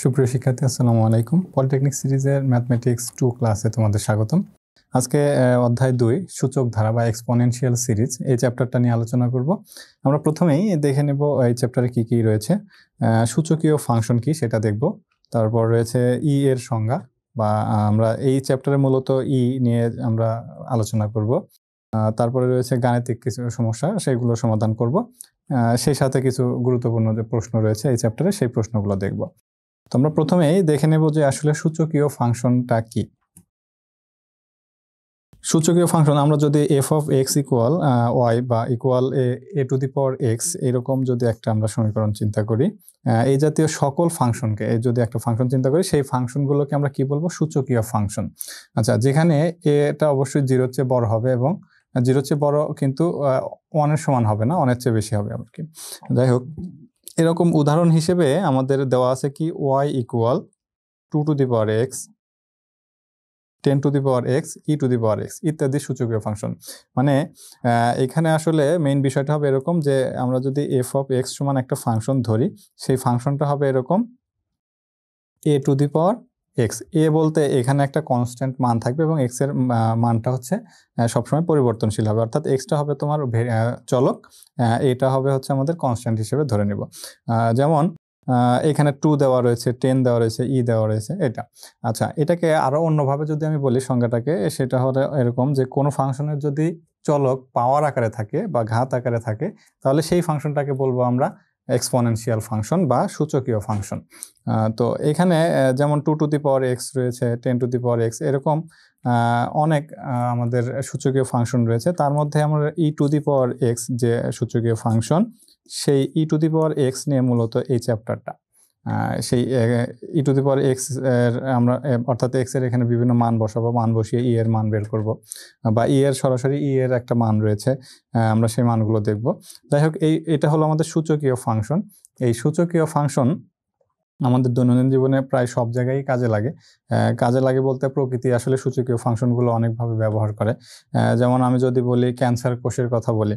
সুপ্রিয় শিক্ষার্থী, আসসালামু আলাইকুম। পলিটেকনিক সিরিজের ম্যাথমেটিক্স 2 ক্লাসে তোমাদের স্বাগতম। আজকে অধ্যায় 2 সূচক ধারা বা এক্সপোনেনশিয়াল সিরিজ এই চ্যাপ্টারটা নিয়ে আলোচনা করব। আমরা প্রথমেই দেখে নেব এই চ্যাপ্টারে কি কি রয়েছে। সূচকীয় ফাংশন কি সেটা দেখব। তারপর রয়েছে ই এর সংজ্ঞা, বা আমরা এই চ্যাপ্টারে মূলত ই নিয়ে আমরা আলোচনা করব। তারপরে রয়েছে গাণিতিক কিছু সমস্যা, সেগুলো সমাধান করব। সেই সাথে কিছু গুরুত্বপূর্ণ যে প্রশ্ন রয়েছে এই চ্যাপ্টারে, সেই প্রশ্নগুলো দেখব। তো আমরা প্রথমেই দেখে নেব যে আসলে সূচকীয় ফাংশনটা কি। সূচকীয় ফাংশন আমরা যদি f of x equal y বা equal a to the power x এরকম যদি একটা আমরা সমীকরণ চিন্তা করি, এই জাতীয় সকল ফাংশনকে যদি একটা ফাংশন চিন্তা করি, সেই ফাংশনগুলোকে আমরা কি বলবো? সূচকীয় ফাংশন। আচ্ছা, যেখানে এটা অবশ্যই জিরোর চেয়ে বড় হবে এবং জিরোর চেয়ে বড় কিন্তু ওয়ানের সমান হবে না, ওয়ানের চেয়ে বেশি হবে আর কি। যাই হোক, এরকম উদাহরণ হিসেবে আমাদের দেওয়া আছে কি Y equal 2 to the power X, 10 to the power x, E to the power X ইত্যাদি সূচকীয় ফাংশন। মানে এখানে আসলে মেইন বিষয়টা হবে এরকম যে আমরা যদি এফ অফ এক্স সমান একটা ফাংশন ধরি, সেই ফাংশনটা হবে এরকম এ টু দি পাওয়ার এক্স। এ বলতে এখানে একটা কনস্ট্যান্ট মান থাকবে এবং এক্স এর মানটা হচ্ছে সবসময় পরিবর্তনশীল হবে, অর্থাৎ এক্সটা হবে তোমার চলক, এটা হবে হচ্ছে আমাদের কনস্ট্যান্ট হিসেবে ধরে নিব। যেমন এখানে 2 দেওয়া রয়েছে, 10 দেওয়া রয়েছে, ই দেওয়া রয়েছে, এটা। আচ্ছা, এটাকে আরো অন্যভাবে যদি আমি বলি সংজ্ঞাটাকে, সেটা হলো এরকম যে কোনো ফাংশনের যদি চলক পাওয়ার আকারে থাকে বা ঘাত আকারে থাকে, তাহলে সেই ফাংশনটাকে বলবো আমরা এক্সপোনেনশিয়াল ফাংশন বা সূচকীয় ফাংশন। তো এখানে যেমন 2 টু দি পাওয়ার এক্স রয়েছে, 10 টু দি পাওয়ার এক্স, এরকম অনেক আমাদের সূচকীয় ফাংশন রয়েছে। তার মধ্যে আমরা ই টু দি পাওয়ার এক্স যে সূচকীয় ফাংশন, সেই ই টু দি পাওয়ার এক্স নিয়ে মূলত এই চ্যাপ্টারটা। সেই ই টু দি পাওয়ার এক্স এর আমরা অর্থাৎ এক্স এর এখানে বিভিন্ন মান বসাবো, মান বসিয়ে ই এর মান বের করব, বা ই এর সরাসরি ই এর একটা মান রয়েছে, আমরা সেই মানগুলো দেখব। যাই হোক, এটা হলো আমাদের সূচকীয় ফাংশন। এই সূচকীয় ফাংশন আমাদের দৈনন্দিন জীবনে প্রায় সব জায়গায় কাজে লাগে। কাজে লাগে বলতে প্রকৃতি আসলে সূচকীয় ফাংশনগুলো অনেকভাবে ব্যবহার করে। যেমন আমি যদি বলি ক্যান্সার কোষের কথা বলি,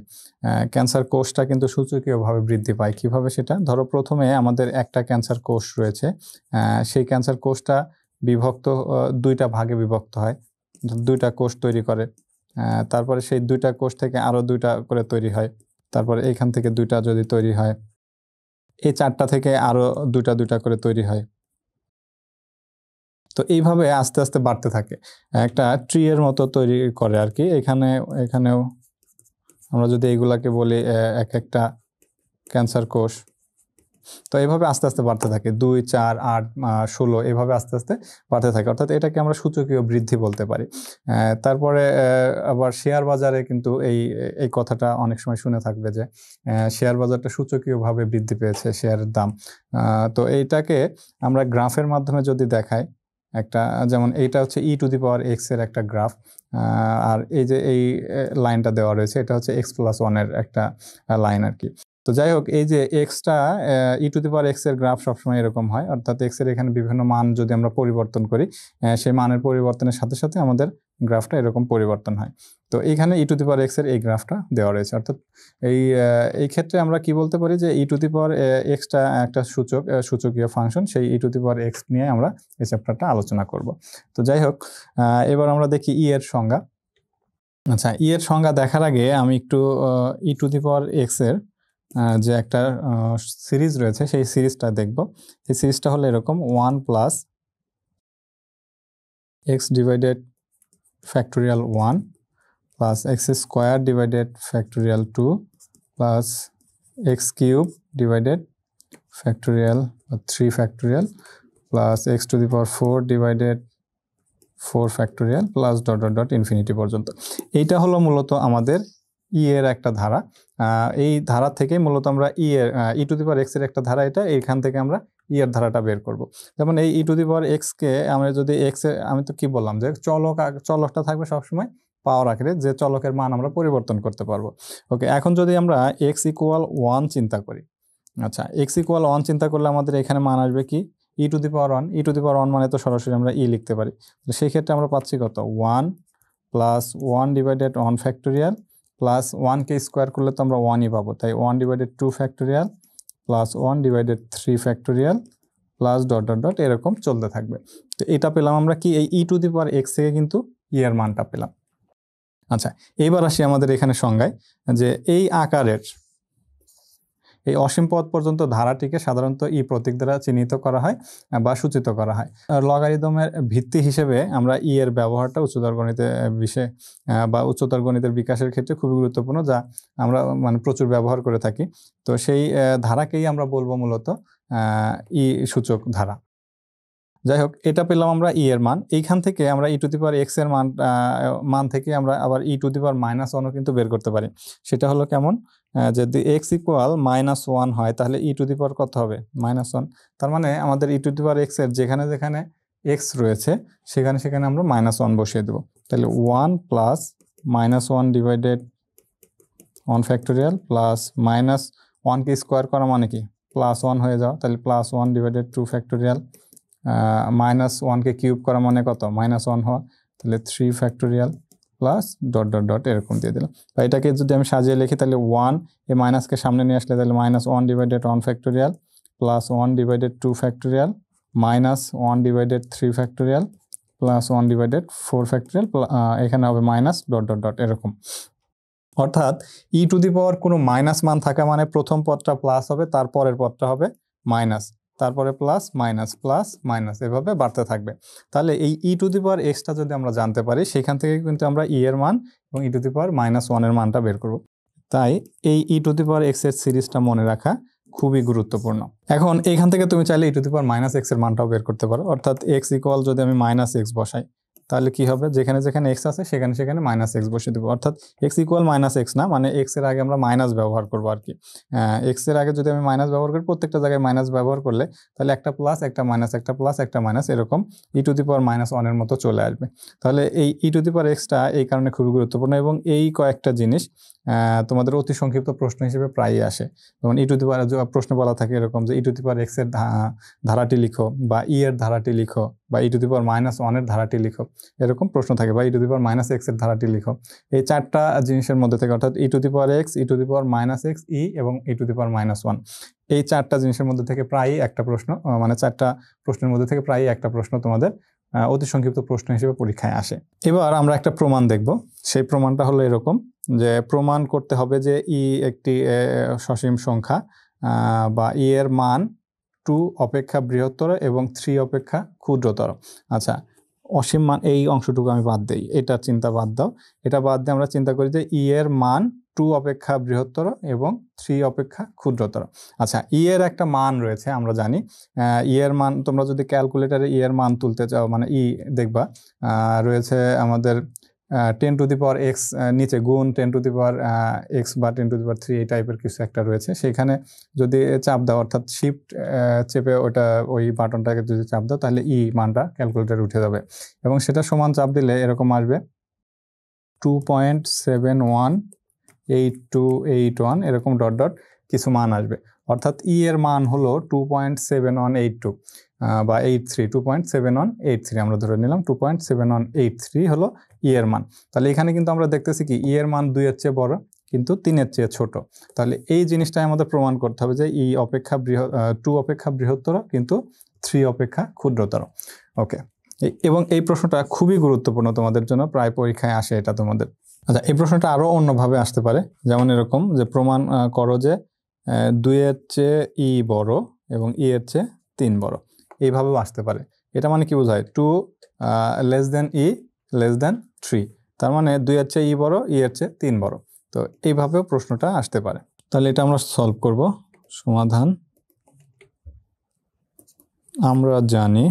ক্যান্সার কোষটা কিন্তু সূচকীয়ভাবে বৃদ্ধি পায়। কিভাবে সেটা? ধরো প্রথমে আমাদের একটা ক্যান্সার কোষ রয়েছে, সেই ক্যান্সার কোষটা বিভক্ত, দুইটা ভাগে বিভক্ত হয়, দুইটা কোষ তৈরি করে। তারপরে সেই দুইটা কোষ থেকে আরো দুইটা করে তৈরি হয়, তারপরে এইখান থেকে দুইটা যদি তৈরি হয়, এই চারটা থেকে আরো দুইটা দুইটা করে তৈরি হয়। তো এইভাবে আস্তে আস্তে বাড়তে থাকে, একটা ট্রি এর মতো তৈরি করে আর কি। এখানেও আমরা যদি এইগুলাকে বলি এক একটা ক্যান্সার কোষ। তো এইভাবে আস্তে আস্তে বাড়তে থাকে, 2, 4, 8, 16 এইভাবে আস্তে আস্তে বাড়তে থাকে, অর্থাৎ এটাকে আমরা সূচকীয় বৃদ্ধি বলতে পারি। তারপরে আবার শেয়ার বাজারে কিন্তু এই কথাটা অনেক সময় শুনে থাকবে যে শেয়ার বাজারটা সূচকীয়ভাবে বৃদ্ধি পেয়েছে, শেয়ারের দাম। তো এইটাকে আমরা গ্রাফের মাধ্যমে যদি দেখাই, একটা যেমন এইটা হচ্ছে ই টু দি পাওয়ার এক্স এর একটা গ্রাফ, আর এই যে এই লাইনটা দেওয়া রয়েছে, এটা হচ্ছে x+1 এর একটা লাইন আর কি। তো যাই হোক, এই যে extra E to the power x এর গ্রাফ সবসময় এরকম হয়, অর্থাৎ এক্স এর এখানে বিভিন্ন মান যদি আমরা পরিবর্তন করি, সেই মানের পরিবর্তনের সাথে সাথে আমাদের গ্রাফটা এরকম পরিবর্তন হয়। তো এইখানে ই টু দি পাওয়ার এক্স এর এই গ্রাফটা দেওয়া রয়েছে, অর্থাৎ এই ক্ষেত্রে আমরা কি বলতে পারি যে ই টু দি পাওয়ার এক্সটা একটা সূচকীয় ফাংশন। সেই ই টু দি পাওয়ার এক্স নিয়ে আমরা এই চ্যাপ্টারটা আলোচনা করব। তো যাই হোক, এবার আমরা দেখি ই এর সংজ্ঞা। আচ্ছা, ই এর সংজ্ঞা দেখার আগে আমি একটু ই টু দি পাওয়ার এক্স এর যে একটা সিরিজ রয়েছে, সেই সিরিজটা দেখব। এই সিরিজটা হলো এরকম 1 plus x divided factorial 1 plus x square divided factorial 2 plus x cube divided factorial 3 factorial plus x to the power 4 divided 4 factorial plus dot dot dot infinity পর্যন্ত। এইটা হলো মূলত আমাদের ই এর একটা ধারা। এই ধারা থেকে মূলত আমরা ই টু দি পাওয়ার এক্স এর একটা ধারা, এটা এইখান থেকে আমরা ই এর ধারাটা বের করব। যেমন এই ই টু দি পাওয়ার এক্স কে আমরা যদি এক্স এর, আমি তো কি বললাম যে চলকটা থাকবে সবসময় পাওয়ার আকারে, যে চলকের মান আমরা পরিবর্তন করতে পারবো। ওকে, এখন যদি আমরা এক্স ইকুয়াল 1 চিন্তা করি, আচ্ছা এক্স ইকুয়াল 1 চিন্তা করলে আমাদের এখানে মান আসবে কি ই to the power 1। E to the power 1 মানে তো সরাসরি আমরা ই লিখতে পারি। তো সেই ক্ষেত্রে আমরা পাচ্ছি কত? 1 প্লাস 1 ডিভাইডেড 1 ফ্যাক্টোরিয়াল প্লাস 1কে স্কোয়ার করলে তো আমরা 1ই পাবো, তাই 1 divided 2 factorial plus 1 divided 3 factorial plus dot dot dot এরকম চলতে থাকবে। তো এটা পেলাম আমরা কি, এই ই টু দি পাওয়ার এক্স থেকে কিন্তু ই এর মানটা পেলাম। আচ্ছা, এবার আসি আমাদের এখানে সংজ্ঞায়, যে এই আকারের এই অসীম পদ পর্যন্ত ধারাটিকে সাধারণত ই প্রতীক দ্বারা চিহ্নিত করা হয় বা সূচিত করা হয়। লগারিদমের ভিত্তি হিসেবে আমরা ই এর ব্যবহারটা উচ্চতর গণিতে বিষয়ে বা উচ্চতর গণিতের বিকাশের ক্ষেত্রে খুবই গুরুত্বপূর্ণ, যা আমরা মানে প্রচুর ব্যবহার করে থাকি। তো সেই ধারাকেই আমরা বলবো মূলত ই সূচক ধারা। যাই হোক, এটা পেলাম আমরা ই এর মান। এইখান থেকে আমরা ই টু দি পাওয়ার এক্স এর মান থেকে আমরা আবার ই টু দি পাওয়ার -1ও কিন্তু বের করতে পারি। সেটা হলো কেমন, যদি এক্স ইকুয়াল -1 হয় তাহলে ই টু দি পাওয়ার কত হবে, -1। তার মানে আমাদের ই টু দি পাওয়ার এক্স এর যেখানে যেখানে এক্স রয়েছে সেখানে সেখানে আমরা -1 বসিয়ে দেবো। তাহলে 1 প্লাস -1 ডিভাইডেড 1 ফ্যাক্টোরিয়াল প্লাস -1কে স্কোয়ার করা মানে কি +1 হয়ে যাওয়া, তাহলে +1 ডিভাইডেড 2 ফ্যাক্টোরিয়াল, -1কে কিউব করা মানে কত, -1 হওয়া, তাহলে 3 factorial plus dot dot dot এরকম দিয়ে দিলাম। তো এটাকে যদি আমি সাজিয়ে লিখি তাহলে 1 এই মাইনাসকে সামনে নিয়ে আসলে তাহলে -1 divided 1 factorial plus 1 divided 2 factorial -1 divided 3 factorial plus 1 divided 4 factorial, এখানে হবে মাইনাস ডট ডট ডট এরকম। অর্থাৎ ই টু দি পাওয়ার কোনো মাইনাস মান থাকা মানে প্রথম পদটা প্লাস হবে, তারপরের পদটা হবে মাইনাস, তারপরে প্লাস মাইনাস এভাবে বাড়তে থাকবে। তাহলে এই ই টু দি পাওয়ার এক্সটা যদি আমরা জানতে পারি সেখান থেকে কিন্তু আমরা ই এর মান এবং ই টু দি পাওয়ার -1 এর মানটা বের করব। তাই এই ই টু দি পাওয়ার এক্স এর সিরিজটা মনে রাখা খুবই গুরুত্বপূর্ণ। এখন এইখান থেকে তুমি চাইলে ই টু দি পাওয়ার -x এর মানটাও বের করতে পারো। অর্থাৎ এক্স ইকুয়াল যদি আমি -x বসাই তাহলে কি হবে, যেখানে যেখানে এক্স আছে সেখানে সেখানে -x বসিয়ে দেবো। অর্থাৎ এক্স ইকুয়াল -x না, মানে এক্স এর আগে আমরা মাইনাস ব্যবহার করবো আর কি। এক্স এর আগে যদি আমি মাইনাস ব্যবহার করি, প্রত্যেকটা জায়গায় মাইনাস ব্যবহার করলে তাহলে একটা প্লাস একটা মাইনাস একটা প্লাস একটা মাইনাস এরকম ই টু দি পাওয়ার -1 এর মতো চলে আসবে। তাহলে এই ই টু দি পাওয়ার এক্সটা এই কারণে খুবই গুরুত্বপূর্ণ এবং এই কয়েকটা জিনিস তোমাদের অতি সংক্ষিপ্ত প্রশ্ন হিসেবে প্রায়ই আসে। যেমন ই টু দি পাওয়ার প্রশ্ন বলা থাকে এরকম যে ই টু দি পাওয়ার এক্স এর ধারাটি লিখো বা ই এর ধারাটি লিখো বা ই টু দি পাওয়ার -1 এর ধারাটি লিখো, এরকম প্রশ্ন থাকে, বা ই টু দি পাওয়ার -x এর ধারাটি লিখো। এই চারটা জিনিসের মধ্যে থেকে অর্থাৎ e to the power x, E to the power -x, e এবং ই টু দি পাওয়ার -1, এই চারটা জিনিসের মধ্যে থেকে প্রায়ই একটা প্রশ্ন, মানে চারটা প্রশ্নের মধ্যে থেকে প্রায়ই একটা প্রশ্ন তোমাদের অতি সংক্ষিপ্ত প্রশ্ন হিসেবে পরীক্ষায় আসে। এবার আমরা একটা প্রমাণ দেখব। সেই প্রমাণটা হলো এরকম, যে প্রমাণ করতে হবে যে ই একটি সসীম সংখ্যা বা ই এর মান 2 অপেক্ষা বৃহত্তর এবং 3 অপেক্ষা ক্ষুদ্রতর। আচ্ছা, অসীম মান এই অংশটুকু আমি বাদ দিই, এটা চিন্তা বাদ দাও। এটা বাদ দিয়ে আমরা চিন্তা করি যে ই এর মান 2 অপেক্ষা বৃহত্তর এবং 3 অপেক্ষা ক্ষুদ্রতর। আচ্ছা, ই এর একটা মান রয়েছে আমরা জানি, ই এর মান তোমরা যদি ক্যালকুলেটারে ই এর মান তুলতে চাও মানে ই দেখবা রয়েছে আমাদের 10 টু দি পাওয়ার এক্স নিচে গুণ 10 টু দি পাওয়ার এক্স বা 10 টু দি পাওয়ার 3 এই টাইপের কিছু একটা রয়েছে। সেখানে যদি চাপ দাও অর্থাৎ শিফট চেপে ওটা ওই বাটনটাকে যদি চাপ দাও তাহলে ই মানটা ক্যালকুলেটারে উঠে যাবে এবং সেটা সমান চাপ দিলে এরকম আসবে 2.718281 এরকম ডট ডট কিছু মান আসবে। অর্থাৎ ই এর মান হলো 2.7182 বা 2.7183 আমরা ধরে নিলাম 2.7183 হলো ই এর মান। তাহলে এখানে কিন্তু আমরা দেখতেছি কি ই এর মান 2 এর চেয়ে বড় কিন্তু 3 এর চেয়ে ছোট। তাহলে এই জিনিসটাই আমাদের প্রমাণ করতে হবে যে ই অপেক্ষা 2 অপেক্ষা বৃহত্তর কিন্তু 3 অপেক্ষা ক্ষুদ্রতর। ওকে, এবং এই প্রশ্নটা খুবই গুরুত্বপূর্ণ তোমাদের জন্য, প্রায় পরীক্ষায় আসে এটা তোমাদের। আচ্ছা, এই প্রশ্নটা আরো অন্যভাবে আসতে পারে, যেমন এরকম যে প্রমাণ করো যে 2 এর চেয়ে ই বড় এবং ই এর চেয়ে 3 বড়, এইভাবেও আসতে পারে। এটা মানে কি বোঝায় 2 লেস দেন ই লেস দেন 3, তার মানে 2 এর চেয়ে ই বড় ই এর চেয়ে 3 বড়। তো এইভাবেও প্রশ্নটা আসতে পারে। তাহলে এটা আমরা সলভ করব। সমাধান আমরা জানি,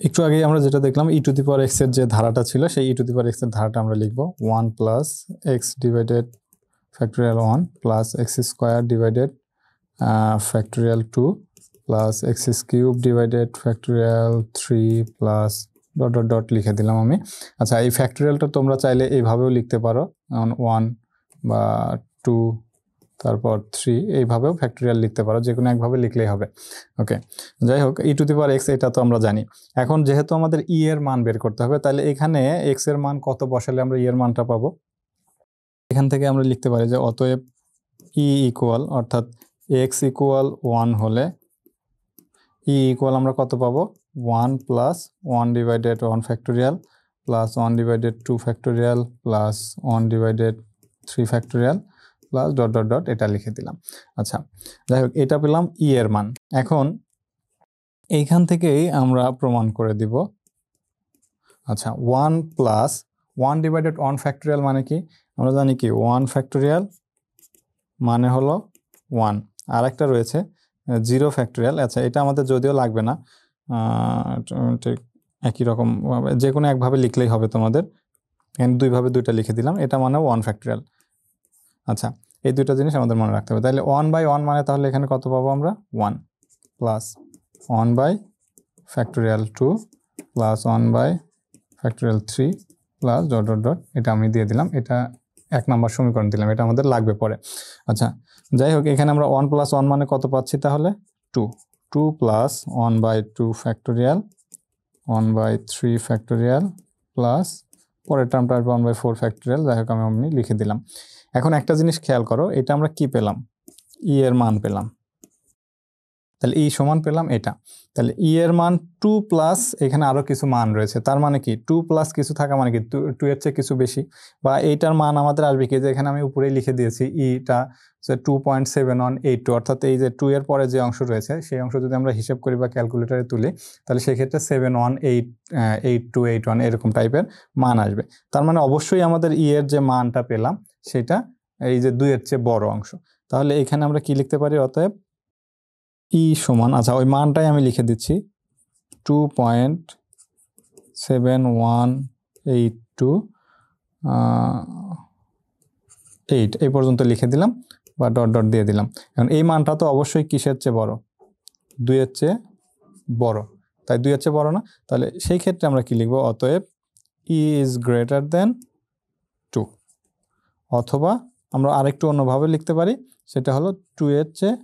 একটু আগে আমরা যেটা দেখলাম ই টু দি পাওয়ার এক্স এর যে ধারাটা ছিল সেই ই টু দি পাওয়ার এক্স এর ধারাটা আমরা লিখব 1 plus x divided factorial 1 plus x square divided factorial 2 plus x cube divided factorial 3 plus dot dot dot লিখে দিলাম আমি। আচ্ছা, এই ফ্যাক্টোরিয়ালটা তোমরা চাইলে এইভাবেও লিখতে পারো, 1 বা 2 তারপর 3 এইভাবেও ফ্যাক্টোরিয়াল লিখতে পারো, যে কোনো একভাবে লিখলেই হবে। ওকে, যাই হোক ই টু দি পাওয়ার এক্স এটা তো আমরা জানি। এখন যেহেতু আমাদের ই এর মান বের করতে হবে, তাহলে এখানে এক্স এর মান কত বসালে আমরা ই এর মানটা পাবো, এখান থেকে আমরা লিখতে পারি যে অতএব ই ইকুয়াল অর্থাৎ এক্স ইকুয়াল 1 হলে ই ইকুয়াল আমরা কত পাবো 1 plus 1 divided 1 factorial plus 1 divided 2 factorial plus 1 divided 3 factorial plus dot dot dot এটা লিখে দিলাম। আচ্ছা, যাই হোক, এটা পেলাম ই এর মান। এখন এইখান থেকেই আমরা প্রমাণ করে দিব। আচ্ছা, 1 প্লাস 1 ডিভাইডেড 1 ফ্যাক্টোরিয়াল মানে কি? আমরা জানি কি 1 ফ্যাক্টোরিয়াল মানে হলো 1, আর একটা রয়েছে 0 ফ্যাক্টোরিয়াল। আচ্ছা, এটা আমাদের যদিও লাগবে না, ঠিক একই রকম যে কোনো একভাবে লিখলেই হবে তোমাদের। এখানে দুইভাবে দুইটা লিখে দিলাম, এটা মানে 1 ফ্যাক্টোরিয়াল। আচ্ছা, এই দুইটা জিনিস আমাদের মনে রাখতে হবে। তাহলে 1/1 মানে তাহলে এখানে কত পাবো আমরা 1 plus 1 factorial 2 plus 1 factorial 3 plus dot dot dot এটা আমি দিয়ে দিলাম। এটা 1 নম্বর সমীকরণ দিলাম, এটা আমাদের লাগবে পরে। আচ্ছা, যাই হোক, এখানে আমরা 1 প্লাস 1 মানে কত পাচ্ছি তাহলে 2 প্লাস 1/2 ফ্যাক্টোরিয়াল 1/3 ফ্যাক্টোরিয়াল প্লাস পরের টার্মটা আসবে 1/4 ফ্যাক্টোরিয়াল। যাই হোক, আমি লিখে দিলাম। এখন একটা জিনিস খেয়াল করো, এটা আমরা কি পেলাম? ই এর মান পেলাম। তাহলে ই সমান পেলাম এটা। তাহলে ই এর মান 2 প্লাস এখানে আরও কিছু মান রয়েছে, তার মানে কি 2 প্লাস কিছু থাকা মানে কি 2 এর চেয়ে কিছু বেশি, বা এইটার মান আমাদের আসবে কি, যে এখানে আমি উপরেই লিখে দিয়েছি ইটা 2.7182, অর্থাৎ এই যে 2 এর পরে যে অংশ রয়েছে সেই অংশ যদি আমরা হিসাব করি বা ক্যালকুলেটারে তুলি তাহলে সেক্ষেত্রে 718281 এরকম টাইপের মান আসবে। তার মানে অবশ্যই আমাদের ই এর যে মানটা পেলাম সেটা এই যে 2 এর চেয়ে বড় অংশ। তাহলে এখানে আমরা কি লিখতে পারি? অতএব ই সমান, আচ্ছা ওই মানটাই আমি লিখে দিচ্ছি 2.71828 এই পর্যন্ত লিখে দিলাম বা ডট ডট দিয়ে দিলাম। এখন এই মানটা তো অবশ্যই কিসের চেয়ে বড়? 2 এর চেয়ে বড়, তাই 2 এর চেয়ে বড় না? তাহলে সেই ক্ষেত্রে আমরা কি লিখব? অতএব ই ইজ গ্রেটার দেন 2, অথবা আমরা আরেকটু অন্যভাবে লিখতে পারি, সেটা হলো 2 এর চেয়ে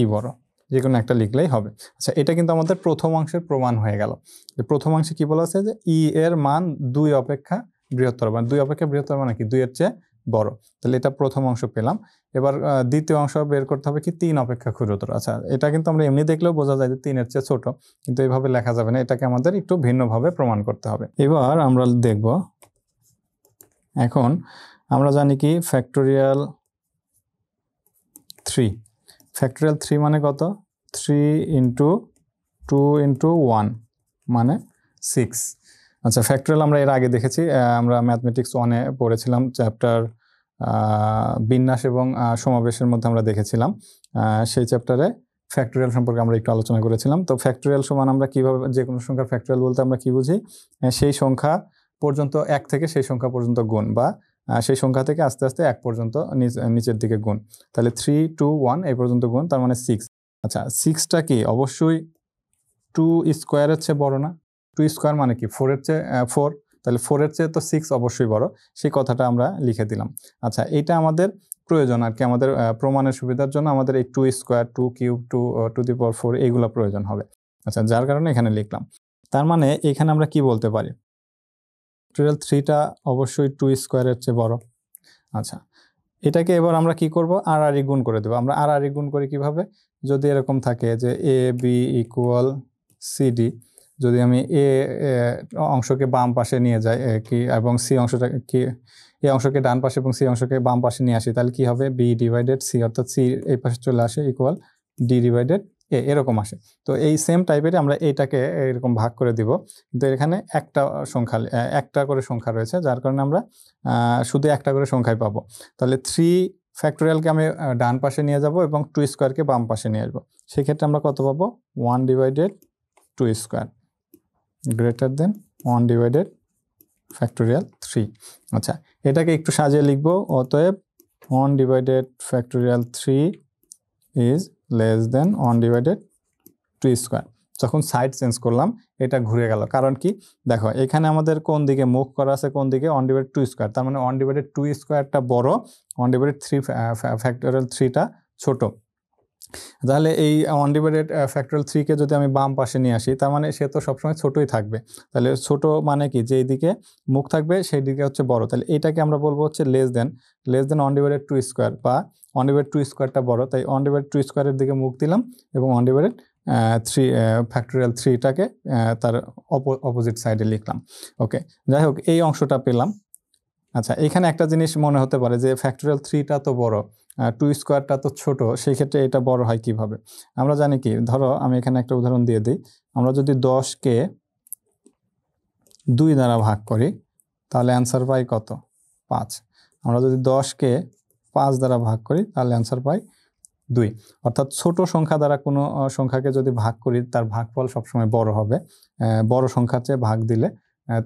ই বড়, যে কোনো একটা লিখলেই হবে। আচ্ছা, এটা কিন্তু আমাদের প্রথম অংশের প্রমাণ হয়ে গেল। যে প্রথম অংশে কি বলা আছে, যে ই এর মান 2 অপেক্ষা বৃহত্তর, মানে 2 অপেক্ষা বৃহত্তর মানে কি 2 এর চেয়ে বড়। তাহলে এটা প্রথম অংশ পেলাম। এবার দ্বিতীয় অংশ বের করতে হবে কি 3 অপেক্ষা ক্ষুদ্রতর। আচ্ছা, এটা কিন্তু আমরা এমনি দেখলেও বোঝা যায় যে 3 এর চেয়ে ছোট, কিন্তু এইভাবে লেখা যাবে না, এটাকে আমাদের একটু ভিন্নভাবে প্রমাণ করতে হবে। এবার আমরা দেখব, এখন আমরা জানি কি ফ্যাক্টোরিয়াল 3, ফ্যাক্টোরিয়াল 3 মানে কত? 3 ইন্টু 2 ইন্টু 1 মানে 6। আচ্ছা, ফ্যাক্টোরিয়াল আমরা এর আগে দেখেছি, আমরা ম্যাথমেটিক্স 1-এ পড়েছিলাম, চ্যাপ্টার বিন্যাস এবং সমাবেশের মধ্যে আমরা দেখেছিলাম। সেই চ্যাপ্টারে ফ্যাক্টোরিয়াল সম্পর্কে আমরা একটু আলোচনা করেছিলাম। তো ফ্যাক্টোরিয়াল সমান আমরা কীভাবে, যে কোনো সংখ্যার ফ্যাক্টোরিয়াল বলতে আমরা কী বুঝি? সেই সংখ্যা পর্যন্ত 1 থেকে সেই সংখ্যা পর্যন্ত গুণ, বা সেই সংখ্যা থেকে আস্তে আস্তে 1 পর্যন্ত নিচের দিকে গুণ। তাহলে 3 2 1 এই পর্যন্ত গুণ, তার মানে 6। আচ্ছা, 6টা কি অবশ্যই 2 স্কোয়ারের চেয়ে বড় না? 2 স্কোয়ার মানে কি 4 এর চেয়ে 4, তাহলে 4 এর চেয়ে তো 6 অবশ্যই বড়, সেই কথাটা আমরা লিখে দিলাম। আচ্ছা, এটা আমাদের প্রয়োজন আর কি, আমাদের প্রমাণের সুবিধার জন্য আমাদের এই 2 square 2 cube 2 to the power 4 এইগুলো প্রয়োজন হবে। আচ্ছা, যার কারণে এখানে লিখলাম। তার মানে এখানে আমরা কি বলতে পারি? ফ্যাক্টোরিয়াল 3টা অবশ্যই 2 স্কোয়ারের চেয়ে বড়। আচ্ছা, এটাকে এবার আমরা কি করব? আর গুণ করে দেবো। আমরা আর গুণ করি কিভাবে? যদি এরকম থাকে যে এ বি ইকুয়াল সিডি, যদি আমি এ অংশকে বাম পাশে নিয়ে যাই কি, এবং সি অংশটাকে কি, এ অংশকে ডান পাশে এবং সি অংশকে বাম পাশে নিয়ে আসি, তাহলে কি হবে? বি ডিভাইডেড সি, অর্থাৎ সি এই পাশে চলে আসে ইকুয়াল ডি ডিভাইডেড এ, এরকম আসে। তো এই সেম টাইপের আমরা এইটাকে এরকম ভাগ করে দিব, কিন্তু এখানে একটা করে সংখ্যা রয়েছে, যার কারণে আমরা শুধু একটা করে সংখ্যাই পাবো। তাহলে 3 ফ্যাক্টোরিয়ালকে আমি ডান পাশে নিয়ে যাব এবং 2 স্কোয়ারকে বাম পাশে নিয়ে আসবো। সেক্ষেত্রে আমরা কত পাবো? 1 divided 2 square greater than 1 divided factorial 3। আচ্ছা, এটাকে একটু সাজিয়ে লিখবো। অতএব 1 divided factorial 3 is less than 1 divided 2 square. যখন সাইড চেঞ্জ করলাম এটা ঘুরে গেল, কারণ কি দেখো এখানে আমাদের কোন দিকে মুখ করা আছে, কোন দিকে 1 ডিভাইডেড 2 স্কোয়ার, তার মানে 1 ডিভাইডেড 2 স্কোয়ারটা বড়, 1 ডিভাইডেড 3 ফ্যাক্টোরিয়াল 3টা ছোট। তাহলে এই 1 ডিভাইডেড ফ্যাক্টোরিয়াল 3কে যদি আমি বাম পাশে নিয়ে আসি, তার মানে সে তো সবসময় ছোটই থাকবে। তাহলে ছোট মানে কি, যেই দিকে মুখ থাকবে সেই দিকে হচ্ছে বড়। তাহলে এটাকে আমরা বলবো হচ্ছে লেস দেন 1 ডিভাইডেড 2 স্কোয়ার, বা 1 ডিভাইডেড 2 স্কোয়ারটা বড়, তাই 1 ডিভাইডেড 2 স্কোয়ারের দিকে মুখ দিলাম এবং 1 ডিভাইডেড থ্রি ফ্যাক্টোরিয়াল থ্রিটাকে তার অপোজিট সাইডে লিখলাম। ওকে, যাই হোক এই অংশটা পেলাম। আচ্ছা, এখানে একটা জিনিস মনে হতে পারে যে ফ্যাক্টোরিয়াল থ্রিটা তো বড়, টু স্কোয়ারটা তো ছোট, সেই ক্ষেত্রে এটা বড় হয় কিভাবে? আমরা জানি কি, ধরো আমি এখানে একটা উদাহরণ দিয়ে দিই। আমরা যদি 10কে 2 দ্বারা ভাগ করি তাহলে অ্যান্সার পাই কত? 5। আমরা যদি 10কে 5 দ্বারা ভাগ করি তাহলে অ্যান্সার পাই 2। অর্থাৎ ছোট সংখ্যা দ্বারা কোনো সংখ্যাকে যদি ভাগ করি তার ভাগফল সবসময় বড় হবে বড় সংখ্যার চেয়ে ভাগ দিলে।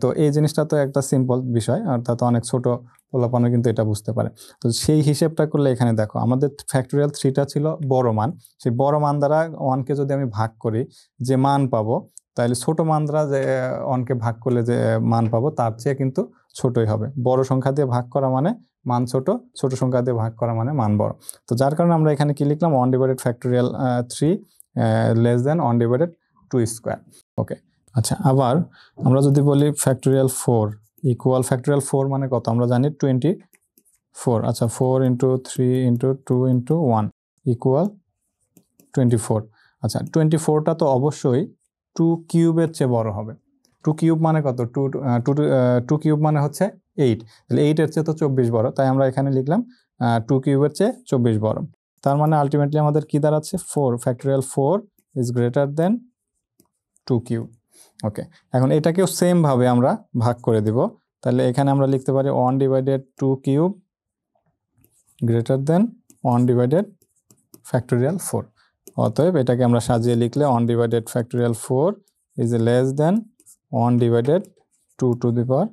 তো এই জিনিসটা তো একটা সিম্পল বিষয়, অর্থাৎ অনেক ছোট পোলাপানও কিন্তু এটা বুঝতে পারে। তো সেই হিসেবটা করলে এখানে দেখো আমাদের ফ্যাক্টোরিয়াল থ্রিটা ছিল বড় মান, সেই বড় মান দ্বারা 1কে যদি আমি ভাগ করি যে মান পাবো, তাহলে ছোট মান দ্বারা যে 1কে ভাগ করলে যে মান পাবো তার চেয়ে কিন্তু ছোটই হবে। বড় সংখ্যা দিয়ে ভাগ করা মানে মান ছোট, ছোট সংখ্যা দিয়ে ভাগ করা মানে মান বড়। তো যার কারণে আমরা এখানে কি লিখলাম? 1 divided factorial 3 less than 1 divided 2 square. Okay, আচ্ছা, আবার আমরা যদি বলি ফ্যাক্টোরিয়াল 4 ইকুয়াল ফ্যাক্টোরিয়াল 4 মানে কত? আমরা জানি 24। আচ্ছা, 4 ইন্টু 3 ইন্টু 2 ইন্টু 1 ইকুয়াল 24। আচ্ছা, 24টা তো অবশ্যই 2 কিউবের চেয়ে বড় হবে। 2 কিউব মানে কত? 2 কিউব মানে হচ্ছে 8, তাহলে 8-এর চেয়ে তো 24 বড়, তাই আমরা এখানে লিখলাম 2 কিউবের চেয়ে 24 বড়। তার মানে আলটিমেটলি আমাদের কি দাঁড়াচ্ছে? 4 factorial 4 is greater than 2 cube. Okay, এখন এটাকেও সেম ভাবে আমরা ভাগ করে দিব। তাহলে এখানে আমরা লিখতে পারি 1 divided 2 cube greater than 1 divided factorial 4। অতএব এটাকে আমরা সাজিয়ে লিখলে 1 divided factorial 4 is less than 1 divided 2 to the power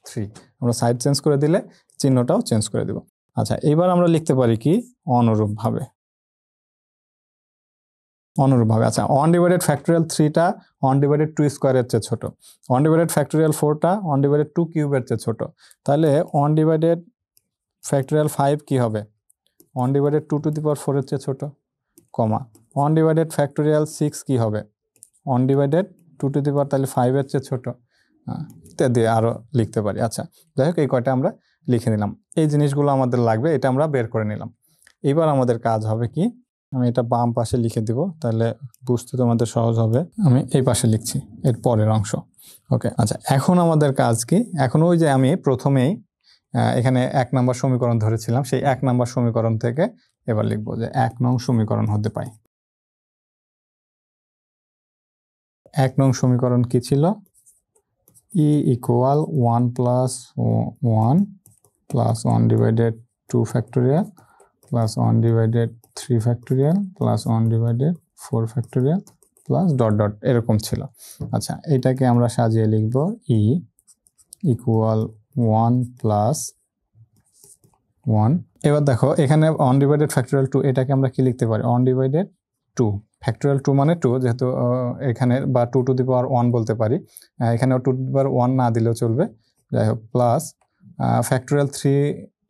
3। আমরা সাইড চেঞ্জ করে দিলে চিহ্নটাও চেঞ্জ করে দিব। আচ্ছা, এবার আমরা লিখতে পারি কি অনুরূপভাবে। আচ্ছা, 1 ডিভাইডেড ফ্যাক্টোরিয়াল 3টা 1 ডিভাইডেড 2 স্কোয়ারের চেয়ে ছোট, 1 ডিভাইডেড ফ্যাক্টোরিয়াল 4টা 1 ডিভাইডেড 2 কিউবের চেয়ে ছোট, তাহলে 1 ডিভাইডেড ফ্যাক্টোরিয়াল 5 কি হবে? 1 ডিভাইডেড 2 টু দি পাওয়ার 4 এর চেয়ে ছোট, কমা 1 ডিভাইডেড ফ্যাক্টোরিয়াল 6 কি হবে? 1 ডিভাইডেড 2 টু দি পাওয়ার তাহলে 5 এর চেয়ে ছোট, ইত্যাদি আরও লিখতে পারি। আচ্ছা, যাই হোক এই কয়টা আমরা লিখে নিলাম। এই জিনিসগুলো আমাদের লাগবে, এটা আমরা বের করে নিলাম। এবার আমাদের কাজ হবে কি, আমি এটা বাম পাশে লিখে দিব, তাহলে বুঝতে তোমাদের সহজ হবে। আমি এই পাশে লিখছি এর পরের অংশ। ওকে, আচ্ছা, এখন আমাদের কাজ কি? এখন ওই যে আমি প্রথমেই এখানে 1 নম্বর সমীকরণ ধরেছিলাম, সেই 1 নম্বর সমীকরণ থেকে এবার লিখবো যে 1 নং সমীকরণ হতে পাই। 1 নং সমীকরণ কি ছিল? E equal 1 plus 1 plus 1 divided 2 factorial plus 1 divided 3 factorial plus 1 divided 4 factorial plus dot dot এরকম ছিল। আচ্ছা, এটাকে আমরা সাজিয়ে লিখব ই ইকুয়াল 1 প্লাস 1। এবার দেখো এখানে 1 ডিভাইডেড ফ্যাক্টোরিয়াল 2, এটাকে আমরা কি লিখতে পারি? 1 ডিভাইডেড 2 ফ্যাক্টোরিয়াল 2 মানে 2, যেহেতু এখানে বা 2 টু দি পাওয়ার 1 বলতে পারি, এখানেও 2 টু দি পাওয়ার 1 না দিলেও চলবে। যাই হোক, প্লাস ফ্যাক্টোরিয়াল 3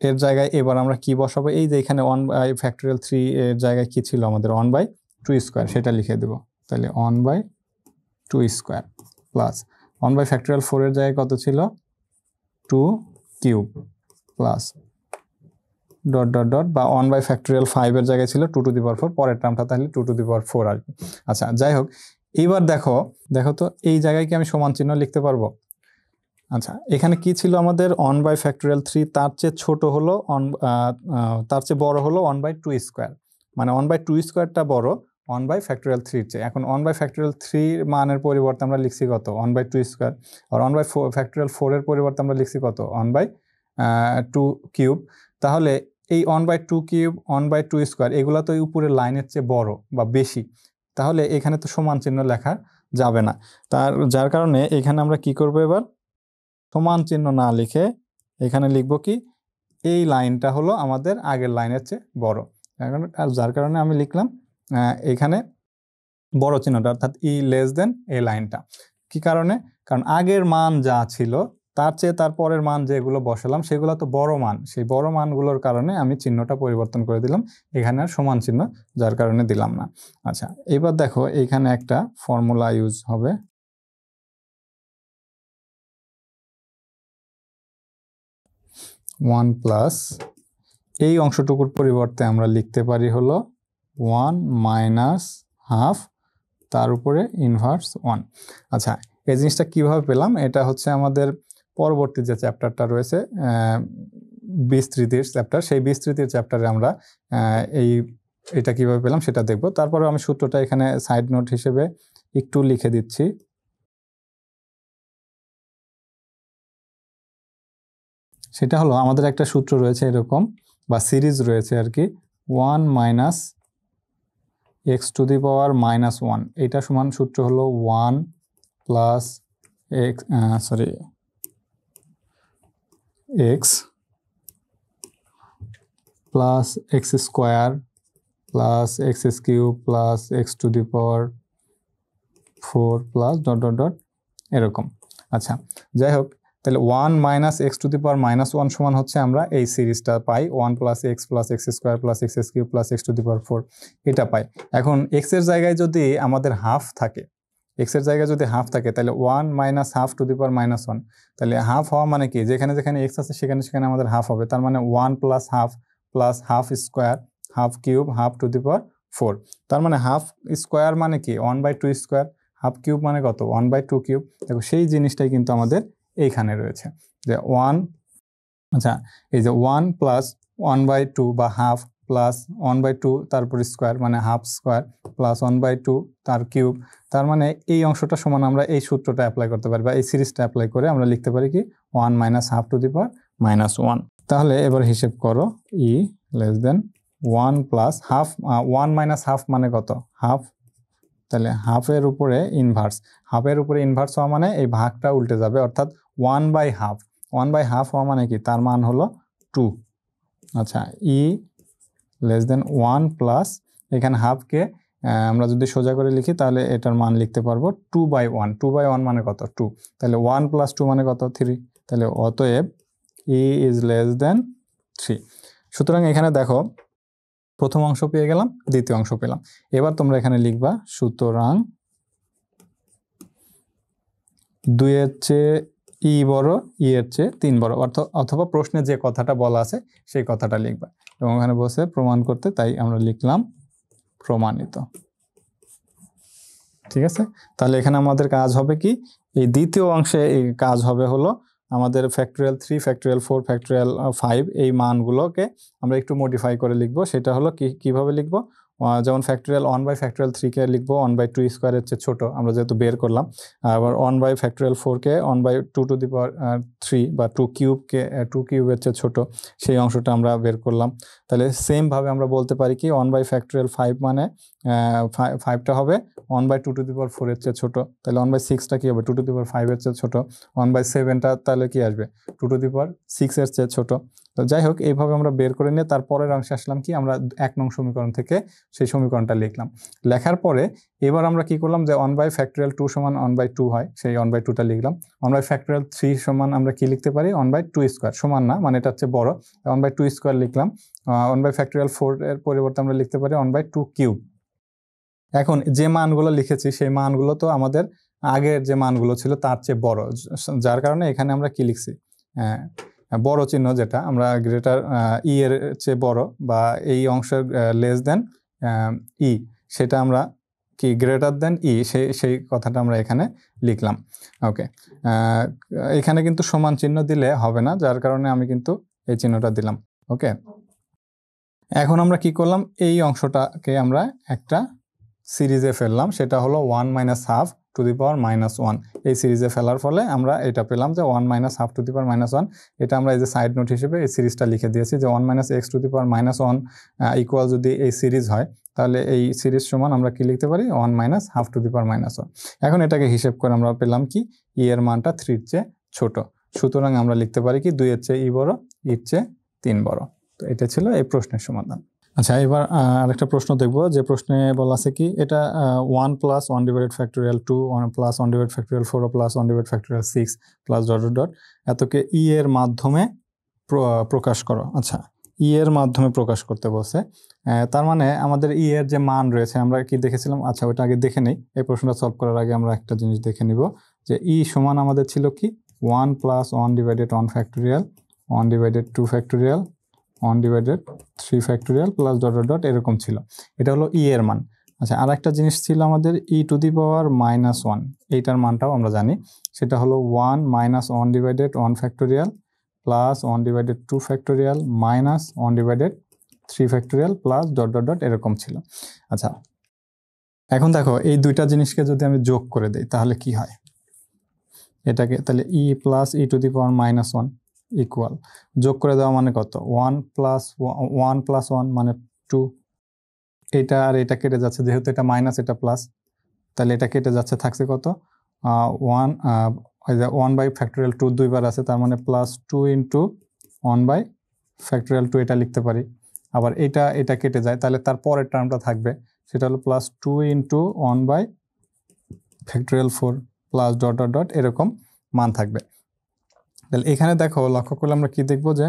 এর জায়গায় এবার আমরা কি বসাবো? এই যে এখানে 1 বাই ফ্যাক্টোরিয়াল 3 এর জায়গায় কি ছিল আমাদের? 1 বাই 2 স্কোয়ার, সেটা লিখে দেবো। তাহলে 1 by 2 square plus 1 by factorial 4 এর জায়গায় কত ছিল? 2 cube plus dot dot dot বা 1 বাই ফ্যাক্টোরিয়াল 5 এর জায়গায় ছিল 2 টু দি পাওয়ার 4, পরের টার্মটা তাহলে 2 টু দি পাওয়ার 4 আসবে। আচ্ছা, যাই হোক, এইবার দেখো তো এই জায়গায় কি আমি সমান চিহ্ন লিখতে পারবো? আচ্ছা, এখানে কি ছিল আমাদের? 1 বাই ফ্যাক্টোরিয়াল 3 তার চেয়ে ছোট হলো তার চেয়ে বড় হলো 1 বাই 2 স্কোয়ার, মানে 1 বাই 2 স্কোয়ারটা বড় 1 বাই ফ্যাক্টোরিয়াল 3 চেয়ে। এখন 1 বাই ফ্যাক্টোরিয়াল 3 মানের পরিবর্তে আমরা লিখছি কত? 1 বাই 2 স্কোয়ার। আর 1 বাই ফ্যাক্টোরিয়াল 4 এর পরিবর্তে আমরা লিখছি কত? 1 বাই 2 কিউব। তাহলে এই 1 বাই 2 কিউব 1 বাই 2 স্কোয়ার এগুলো তো এই উপরের লাইনের চেয়ে বড় বা বেশি, তাহলে এখানে তো সমান চিহ্ন লেখা যাবে না। যার কারণে এখানে আমরা কি করবো? এবার সমান চিহ্ন না লিখে এখানে লিখব কি, এই লাইনটা হলো আমাদের আগের লাইনের চেয়ে বড়, আর যার কারণে আমি লিখলাম এখানে বড় চিহ্নটা, অর্থাৎ ই লেস দেন এই লাইনটা। কি কারণে? কারণ আগের মান যা ছিল তার চেয়ে তার পরের মান যেগুলো বসালাম সেগুলো তো বড় মান, সেই বড় মানগুলোর কারণে আমি চিহ্নটা পরিবর্তন করে দিলাম, এখানে আর সমান চিহ্ন যার কারণে দিলাম না। আচ্ছা, এবার দেখো এইখানে একটা ফর্মুলা ইউজ হবে, ওয়ান প্লাস এই অংশটুকুর পরিবর্তে আমরা লিখতে পারি হলো 1 মাইনাস হাফ তার উপরে ইনভার্স 1। আচ্ছা, এই জিনিসটা কিভাবে পেলাম? এটা হচ্ছে আমাদের পরবর্তী যে চ্যাপ্টারটা রয়েছে বিস্তৃতির চ্যাপ্টার, সেই বিস্তৃতির চ্যাপ্টারে আমরা এটা কিভাবে পেলাম সেটা দেখব। তারপরে আমি সূত্রটা এখানে সাইড নোট হিসেবে একটু লিখে দিচ্ছি। সেটা হলো আমাদের একটা সূত্র রয়েছে এরকম, বা সিরিজ রয়েছে আর কি, 1 minus x to the power minus 1, এটা সমান সূত্র হলো 1 plus x plus x square plus x cube plus x to the power 4 plus dot dot dot এরকম। আচ্ছা, যাই হোক, তাহলে 1 minus x to the power minus 1 সমান হচ্ছে আমরা এই সিরিজটা পাই 1 plus x square plus x cube plus x to the power 4, এটা পাই। এখন এক্স এর জায়গায় যদি আমাদের হাফ থাকে, তাহলে 1 minus half to the power minus 1, তাহলে হাফ হওয়া মানে কি, যেখানে যেখানে এক্স আছে সেখানে সেখানে আমাদের হাফ হবে। তার মানে 1 plus half square half cube half to the power 4। তার মানে হাফ স্কোয়ার মানে কি 1/2 স্কোয়ার, হাফ কিউব মানে কত 1/2 কিউব। দেখো সেই জিনিসটাই কিন্তু আমাদের এইখানে রয়েছে যে 1, আচ্ছা এই যে 1 প্লাস 1/2 বা হাফ প্লাস 1/2 তারপর স্কোয়ার মানে হাফ স্কোয়ার প্লাস 1/2 তার কিউব। তার মানে এই অংশটা সমান আমরা এই সূত্রটা অ্যাপ্লাই করতে পারি, বা এই সিরিজটা অ্যাপ্লাই করে আমরা লিখতে পারি কি 1 minus half to the power minus 1। তাহলে এবার হিসেব করো, e less than 1 plus half, 1 minus half মানে কত হাফ, তাহলে হাফের উপরে ইনভার্স, হওয়া মানে এই ভাগটা উল্টে যাবে, অর্থাৎ 1/2 হওয়া মানে কি, তার মান হলো 2। আচ্ছা, ই লেস দেন 1 প্লাস, এখানে হাফকে আমরা যদি সোজা করে লিখি তাহলে এটার মান লিখতে পারবো 2/1, 2/1 মানে কত 2, তাহলে 1 প্লাস 2 মানে কত 3, তাহলে অতএব ই ইজ লেস দেন 3। সুতরাং এখানে দেখো প্রথম অংশ পেয়ে গেলাম, দ্বিতীয় অংশ পেলাম। এবার তোমরা এখানে লিখবা সুতরাং 2 এর চেয়ে ই বড়, ই এর চেয়ে 3 বড়, অথবা প্রশ্নে যে কথাটা বলা আছে সেই কথাটা লিখবা, এবং এখানে বসে প্রমাণ করতে, তাই আমরা লিখলাম প্রমাণিত। ঠিক আছে, তাহলে এখানে আমাদের কাজ হবে কি, এই দ্বিতীয় অংশে এই কাজ হবে হলো আমাদের ফ্যাক্টোরিয়াল 3, ফ্যাক্টোরিয়াল 4, ফ্যাক্টোরিয়াল 5 এই মানগুলোকে আমরা একটু মডিফাই করে লিখব। সেটা হলো কিভাবে লিখব, যেমন ফ্যাক্টোরিয়াল 1/4 3-কে লিখবো 1/2 স্কোয়ারের চেয়ে ছোট, আমরা যেহেতু বের করলাম। আবার 1/4 1/2 টু দি পাওয়ার 3 বা 2 কিউবের চেয়ে ছোট, সেই অংশটা আমরা বের করলাম। তাহলে সেম ভাবে আমরা বলতে পারি কি 1/5 মানে 5টা হবে 1/2 টু দি পাওয়ার 4 এর চেয়ে ছোট, তাহলে 1/6টা কি হবে 2 টু দি পাওয়ার 5 এর চেয়ে ছোট, 1/7টা তাহলে কি আসবে 2 টু দি পাওয়ার 6 এর চেয়ে ছোট। তো যাই হোক, এইভাবে আমরা বের করে নিয়ে তারপরের অংশে আসলাম কি, আমরা 1 নং সমীকরণ থেকে সেই সমীকরণটা লিখলাম। লেখার পরে এবার আমরা কি করলাম, যে 1/2 সমান 1/2 হয়, সেই 1/2টা লিখলাম। 1/3 সমান আমরা কি লিখতে পারি 1/2 স্কোয়ার, সমান না মানে এটা হচ্ছে বড়, 1/2 স্কোয়ার লিখলাম। 1/4 এর পরিবর্তে আমরা লিখতে পারি 1/2 কিউব। এখন যে মানগুলো লিখেছি সেই মানগুলো তো আমাদের আগের যে মানগুলো ছিল তার চেয়ে বড়, যার কারণে এখানে আমরা কি লিখছি, বড় চিহ্ন, যেটা আমরা গ্রেটার ই এর চেয়ে বড়, বা এই অংশের লেস দেন ই, সেটা আমরা কি গ্রেটার দেন ই, সেই কথাটা আমরা এখানে লিখলাম। ওকে, এখানে কিন্তু সমান চিহ্ন দিলে হবে না, যার কারণে আমি কিন্তু এই চিহ্নটা দিলাম। ওকে, এখন আমরা কি করলাম, এই অংশটাকে আমরা একটা সিরিজে ফেললাম, সেটা হলো 1 minus half to the power minus 1। এই সিরিজে ফেলার ফলে আমরা এটা পেলাম যে 1 minus half to the power minus 1। এটা আমরা এই যে সাইড নোট হিসেবে এই সিরিজটা লিখে দিয়েছি যে 1 minus x to the power minus 1 equal যদি এই সিরিজ হয়, তাহলে এই সিরিজ সমান আমরা কি লিখতে পারি 1 minus half to the power minus 1। এখন এটাকে হিসেব করে আমরা পেলাম কি ই এর মানটা 3 এর চেয়ে ছোট, সুতরাং আমরা লিখতে পারি কি 2 এর চেয়ে ই বড়, ইর চেয়ে 3 বড়। তো এটা ছিল এই প্রশ্নের সমাধান। আচ্ছা, এবার আরেকটা প্রশ্ন দেখব, যে প্রশ্নে বলা আছে কি, এটা 1 plus 1 divided factorial 2 plus 1 divided factorial 4 plus 1 divided factorial 6 plus dot dot dot এতকে ই এর মাধ্যমে প্রকাশ করো। আচ্ছা, ই এর মাধ্যমে প্রকাশ করতে বলছে, তার মানে আমাদের ই এর যে মান রয়েছে আমরা কি দেখেছিলাম, আচ্ছা ওটা আগে দেখে নেই। এই প্রশ্নটা সলভ করার আগে আমরা একটা জিনিস দেখে নিব, যে ই সমান আমাদের ছিল কি 1 plus 1 divided 1 factorial 1 divided 2 factorial 1 divided 3 factorial plus dot dot dot এরকম ছিল। এটা হলো ই এর মান। আচ্ছা, আর একটা জিনিস ছিল আমাদের ই টু দি পাওয়ার -1, এইটার মানটাও আমরা জানি, সেটা হলো 1 - 1 divided 1 factorial plus 1 divided 2 factorial minus 1 divided 3 factorial plus dot dot dot এরকম ছিল। আচ্ছা, এখন দেখো এই দুইটা জিনিসকে যদি আমি যোগ করে দিই তাহলে কি হয়, এটাকে তাহলে e plus E to the power -1 equal, যোগ করে দেওয়া মানে কত, 1 প্লাস 1 মানে 2, এটা আর এটা কেটে যাচ্ছে, যেহেতু এটা মাইনাস এটা প্লাস, তাহলে এটা কেটে যাচ্ছে, থাকছে কত 1, 1 বাই ফ্যাক্টোরিয়াল 2 দুইবার আছে, তার মানে +2 ইন্টু 1 বাই ফ্যাক্টোরিয়াল 2 এটা লিখতে পারি। আবার এটা কেটে যায়, তাহলে তার পরের টার্মটা থাকবে, সেটা হলো +2 into 1 by factorial 4 plus dot dot dot এরকম মান থাকবে। তাহলে এখানে দেখো, লক্ষ্য করলে আমরা কি দেখবো যে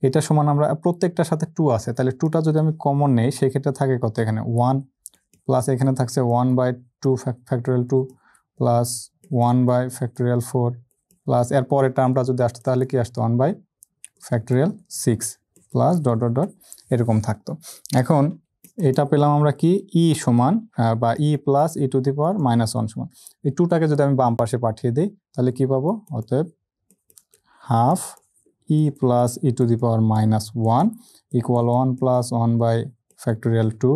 এটা সমান, আমরা প্রত্যেকটার সাথে 2 আছে, তাহলে 2টা যদি আমি কমন নেই সেক্ষেত্রে থাকে কত, এখানে 1 প্লাস এখানে থাকছে 1 by 2 factorial 2 plus 1 by factorial 4 plus এর পরের টার্মটা যদি আসতো তাহলে কি আসতো 1 by factorial 6 plus dot dot dot এরকম থাকতো। এখন এটা পেলাম আমরা কি, ই সমান বা ই plus E to the power -1 সমান, এই 2টাকে যদি আমি বাম পাশে পাঠিয়ে দিই তাহলে কি পাবো, অতএব half E plus E to the power -1 equal 1 plus 1 by factorial 2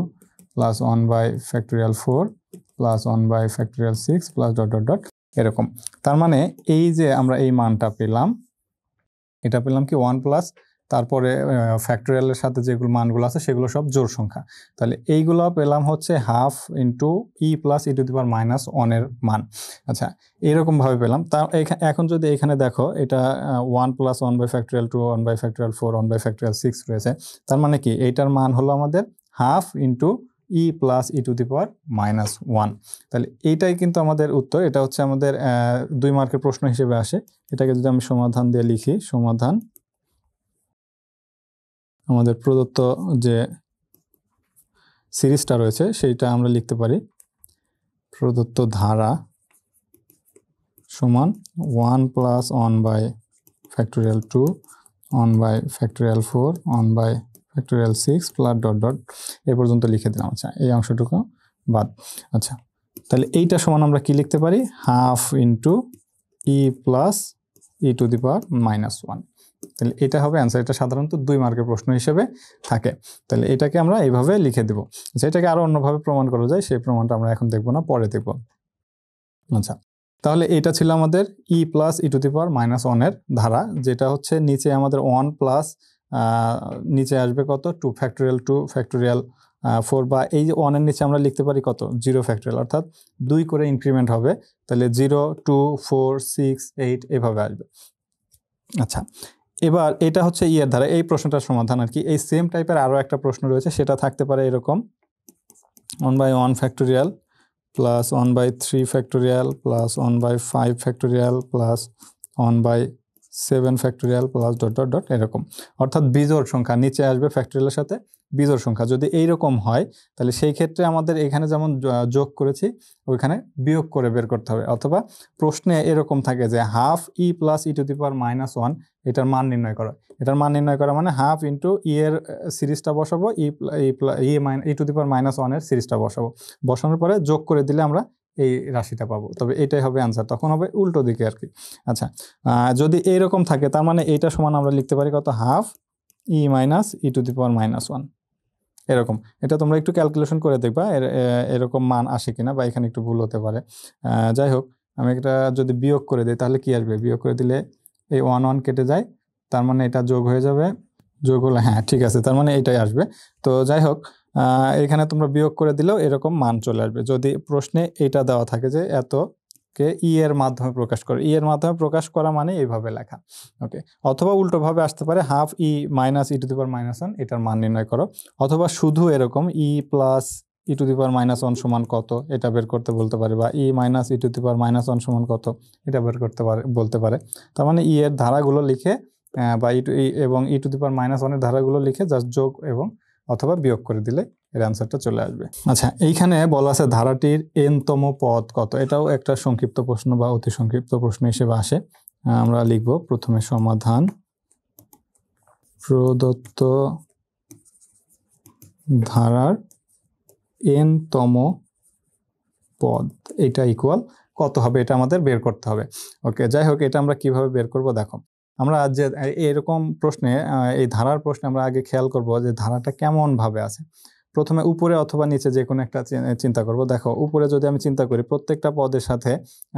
plus 1 by factorial 4 plus 1 by factorial 6 plus dot dot dot এরকম। তার মানে এই যে আমরা এই মানটা পেলাম, এটা পেলাম কি 1 প্লাস তারপরে ফ্যাক্টোরিয়ালের সাথে যেগুলো মানগুলো আছে সেগুলো সব জোড় সংখ্যা, তাহলে এইগুলো পেলাম হচ্ছে half into e plus E to the power -1 এর মান। আচ্ছা, এরকমভাবে পেলাম। তা এখন যদি এখানে দেখো, এটা 1 plus 1 by factorial 2 1 by factorial 4 1 by factorial 6 রয়েছে, তার মানে কি এইটার মান হলো আমাদের half into e plus E to the power -1। তাহলে এইটাই কিন্তু আমাদের উত্তর, এটা হচ্ছে আমাদের 2 মার্কের প্রশ্ন হিসেবে আসে। এটাকে যদি আমি সমাধান দিয়ে লিখি, সমাধান আমাদের প্রদত্ত যে সিরিজটা রয়েছে সেইটা আমরা লিখতে পারি, প্রদত্ত ধারা সমান 1 plus 1 by factorial 2 1 by factorial 4 1 by factorial 6 plus dot dot এ পর্যন্ত লিখে দিলাম। আচ্ছা, এই অংশটুকু বাদ। আচ্ছা, তাহলে এইটা সমান আমরা কি লিখতে পারি, half into e plus E to the power -1। তাহলে এটা হবে অ্যান্সার, এটা সাধারণত 2 মার্কের প্রশ্ন হিসেবে থাকে। তাহলে এটাকে আমরা এইভাবে লিখে দেব। আচ্ছা, এটাকে আরো অন্যভাবে প্রমাণ করা যায়, সেই প্রমাণটা আমরা এখন দেখব না, পরে দেখব। আচ্ছা, তাহলে এটা ছিল আমাদের ই plus E to the power -1 এর ধারা, যেটা হচ্ছে নিচে আমাদের 1 প্লাস নিচে আসবে কত 2 ফ্যাক্টোরিয়াল 2 ফ্যাক্টোরিয়াল 4, বা এই যে 1 এর নিচে আমরা লিখতে পারি কত 0 ফ্যাক্টোরিয়াল, অর্থাৎ 2 করে ইনক্রিমেন্ট হবে, তাহলে 0 2 4 6 8 এভাবে আসবে। আচ্ছা, এবার এটা হচ্ছে ইয়ের ধারা, এই প্রশ্নটার সমাধান আর কি। এই সেম টাইপের আরও একটা প্রশ্ন রয়েছে, সেটা থাকতে পারে এরকম 1 by 1 factorial plus 1 by 3 factorial plus 1 by 5 factorial plus 1 by 7 factorial plus dot dot dot এরকম, অর্থাৎ বিজোড় সংখ্যা নিচে আসবে ফ্যাক্টোরিয়ালের সাথে বিজোড় সংখ্যা। যদি এইরকম হয় তাহলে সেই ক্ষেত্রে আমাদের এখানে যেমন যোগ করেছি ওইখানে বিয়োগ করে বের করতে হবে, অথবা প্রশ্নে এরকম থাকে যে half E plus E to the power -1 এটার মান নির্ণয় করো। এটার মান নির্ণয় করা মানে হাফ ইন্টু ই এর সিরিজটা বসাবো, ই টু দি পাওয়ার -1 এর সিরিজটা বসানোর পরে যোগ করে দিলে আমরা এই রাশিটা পাবো, তবে এটাই হবে অ্যান্সার, তখন হবে উল্টো দিকে আর কি। আচ্ছা, যদি এইরকম থাকে তার মানে এইটা সমান আমরা লিখতে পারি কত, half e minus e to the power -1 এরকম। এটা তোমরা একটু ক্যালকুলেশন করে দেখবা এরকম মান আসে কিনা, বা এখানে একটু ভুল হতে পারে। যাই হোক, আমি এটা যদি বিয়োগ করে দিই তাহলে কি আসবে, বিয়োগ করে দিলে এই 1 1 কেটে যায়, তার মানে এটা যোগ হয়ে যাবে, যোগ হলে হ্যাঁ ঠিক আছে, তার মানে এটাই আসবে। তো যাই হোক, এখানে তোমরা বিয়োগ করে দিলেও এরকম মান চলে আসবে, যদি প্রশ্নে এটা দেওয়া থাকে যে এতকে ই এর মাধ্যমে প্রকাশ করে। ই এর মাধ্যমে প্রকাশ করা মানে এইভাবে লেখা, ওকে। অথবা উল্টোভাবে আসতে পারে, half e minus e to the power -1 এটার মান নির্ণয় করো, অথবা শুধু এরকম ই plus E to the power -1 সমান কত এটা বের করতে বলতে পারে, বা ই minus e to the power -1 সমান কত এটা বের করতে বলতে পারে। তার মানে ই এর ধারাগুলো লিখে বা এবং ই টু দি পাওয়ার -1 এর ধারাগুলো লিখে জাস্ট যোগ এবং অথবা বিয়োগ করে দিলে এর অ্যান্সারটা চলে আসবে। আচ্ছা, এইখানে বলা আছে ধারাটির n-তম পদ কত, এটাও একটা সংক্ষিপ্ত প্রশ্ন বা অতি সংক্ষিপ্ত প্রশ্ন হিসেবে আসে। আমরা লিখব প্রথমে সমাধান, প্রদত্ত ধারার n তম পদ, এটা ইকুয়াল কত হবে, এটা আমাদের বের করতে হবে। ওকে, যাই হোক, এটা আমরা কিভাবে বের করব দেখো, আমরা যে এরকম প্রশ্নে এই ধারার প্রশ্নে আমরা আগে খেয়াল করব যে ধারাটা কেমন ভাবে আছে। প্রথমে উপরে অথবা নিচে যে কোনো একটা চিন্তা করব। দেখো, উপরে যদি আমি চিন্তা করি, প্রত্যেকটা পদের সাথে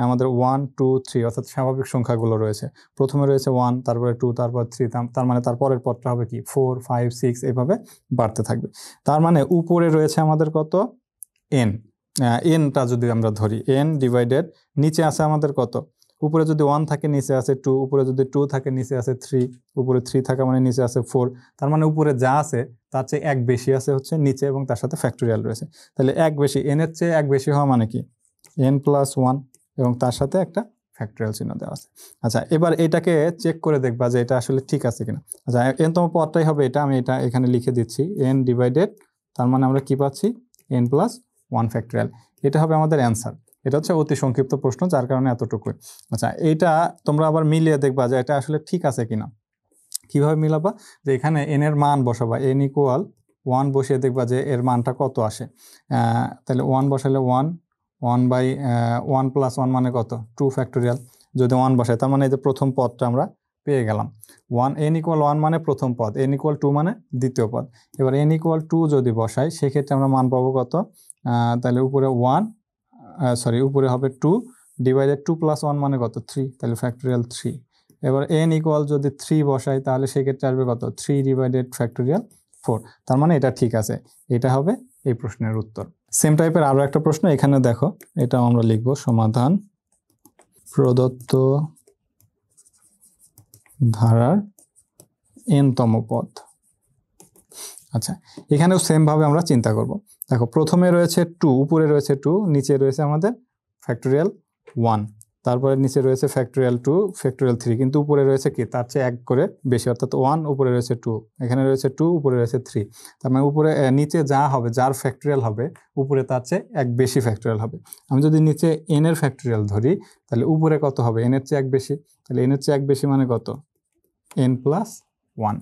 আমাদের 1 2 3 অর্থাৎ স্বাভাবিক সংখ্যাগুলো রয়েছে। প্রথমে রয়েছে 1, তারপরে 2, তারপর 3, তার মানে তারপরের পদটা হবে কি 4 5 6 এভাবে বাড়তে থাকবে। তার মানে উপরে রয়েছে আমাদের কত, n, nটা যদি আমরা ধরি n ডিভাইডেড, নিচে আছে আমাদের কত, উপরে যদি 1 থাকে নিচে আছে 2, উপরে যদি 2 থাকে নিচে আছে 3, উপরে 3 থাকা মানে নিচে আছে 4। তার মানে উপরে যা আছে তার চেয়ে এক বেশি আছে হচ্ছে নিচে, এবং তার সাথে ফ্যাক্টোরিয়াল রয়েছে। তাহলে এক বেশি, n এর চেয়ে এক বেশি হওয়া মানে কি n প্লাস 1, এবং তার সাথে একটা ফ্যাক্টোরিয়াল চিহ্ন দেওয়া আছে। আচ্ছা, এবার এটাকে চেক করে দেখবা যে এটা আসলে ঠিক আছে কিনা। আচ্ছা, n তম পদটাই হবে এটা, আমি এটা এখানে লিখে দিচ্ছি, n ডিভাইডেড, তার মানে আমরা কি পাচ্ছি n প্লাস 1 ফ্যাক্টোরিয়াল। এটা হবে আমাদের অ্যান্সার। এটা হচ্ছে অতি সংক্ষিপ্ত প্রশ্ন, যার কারণে এতটুকুই। আচ্ছা, এইটা তোমরা আবার মিলিয়ে দেখবা যে এটা আসলে ঠিক আছে কিনা। কিভাবে মিলাবা, যে এখানে n এর মান বসাবা, n ইকুয়াল 1 বসিয়ে দেখবা যে এর মানটা কত আসে। তাহলে 1 বসালে 1 বাই 1 প্লাস 1 মানে কত 2 ফ্যাক্টোরিয়াল। যদি 1 বসাই, তার মানে এই যে প্রথম পদটা আমরা পেয়ে গেলাম। n ইকুয়াল 1 মানে প্রথম পদ, n ইকুয়াল 2 মানে দ্বিতীয় পদ। এবার n ইকুয়াল 2 যদি বসাই, সেক্ষেত্রে আমরা মান পাবো কত, তাহলে উপরে 1, উপরে হবে 2 ডিভাইডেড 2 প্লাস 1 মানে কত 3, তাহলে ফ্যাক্টোরিয়াল 3। এবার n ইকুয়াল যদি 3 বসাই, তাহলে সেক্ষেত্রে আসবে কত 3 ডিভাইডেড ফ্যাক্টোরিয়াল 4। তার মানে এটা ঠিক আছে, এটা হবে এই প্রশ্নের উত্তর। সেম টাইপের আরো একটা প্রশ্ন এখানে দেখো, এটা আমরা লিখব সমাধান প্রদত্ত ধারার n তম পদ। আচ্ছা, এখানেও সেম ভাবে আমরা চিন্তা করব। দেখো, প্রথমে রয়েছে 2, উপরে রয়েছে 2, নিচে রয়েছে আমাদের ফ্যাক্টোরিয়াল 1, তারপরে নিচে রয়েছে ফ্যাক্টোরিয়াল 2 ফ্যাক্টোরিয়াল 3, কিন্তু উপরে রয়েছে কি তার চেয়ে এক করে বেশি, অর্থাৎ 1, উপরে রয়েছে 2, এখানে রয়েছে 2, উপরে রয়েছে 3। তার মানে উপরে নিচে যা হবে, যার ফ্যাক্টোরিয়াল হবে, উপরে তার চেয়ে এক বেশি ফ্যাক্টোরিয়াল হবে। আমি যদি নিচে n এর ফ্যাক্টোরিয়াল ধরি, তাহলে উপরে কত হবে, n এর চেয়ে এক বেশি, তাহলে n এর চেয়ে এক বেশি মানে কত n প্লাস 1।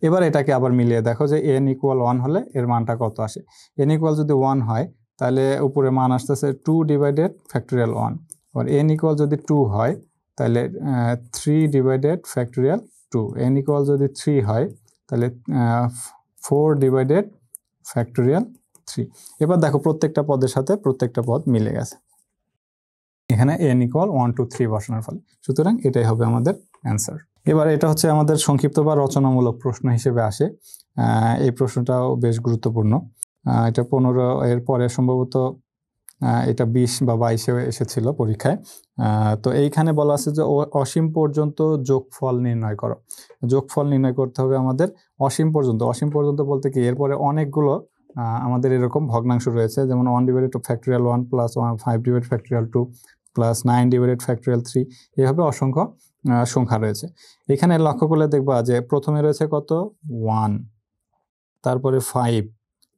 এবার এটাকে আবার মিলিয়ে দেখো যে n ইকুয়াল 1 হলে এর মানটা কত আসে। n ইকুয়াল যদি 1 হয়, তাহলে উপরে মান আসতেছে 2 ডিভাইডেড ফ্যাক্টোরিয়াল 1। আর n ইকুয়াল যদি 2 হয়, তাহলে 3 ডিভাইডেড ফ্যাক্টোরিয়াল 2। n ইকুয়াল যদি 3 হয়, তাহলে 4 ডিভাইডেড ফ্যাক্টোরিয়াল 3। এবার দেখো, প্রত্যেকটা পদের সাথে প্রত্যেকটা পদ মিলে গেছে এখানে n ইকুয়াল 1 2 3 বসানোর ফলে। সুতরাং এটাই হবে আমাদের অ্যান্সার। এবার এটা হচ্ছে আমাদের সংক্ষিপ্ত বা রচনামূলক প্রশ্ন হিসেবে আসে। এই প্রশ্নটাও বেশ গুরুত্বপূর্ণ। এটা 15 এর পরে সম্ভবত এটা 20 বা 22-এ এসেছিল পরীক্ষায়। তো এইখানে বলা আছে যে অসীম পর্যন্ত যোগফল নির্ণয় করো। যোগফল নির্ণয় করতে হবে আমাদের অসীম পর্যন্ত। অসীম পর্যন্ত বলতে কি, এরপরে অনেকগুলো আমাদের এরকম ভগ্নাংশ রয়েছে, যেমন 1 divided factorial 1 plus 5 divided factorial 2 plus 9 divided factorial 3, এভাবে অসংখ্য সংখ্যা রয়েছে। এখানে লক্ষ্য করলে দেখবা যে প্রথমে রয়েছে কত 1, তারপরে 5,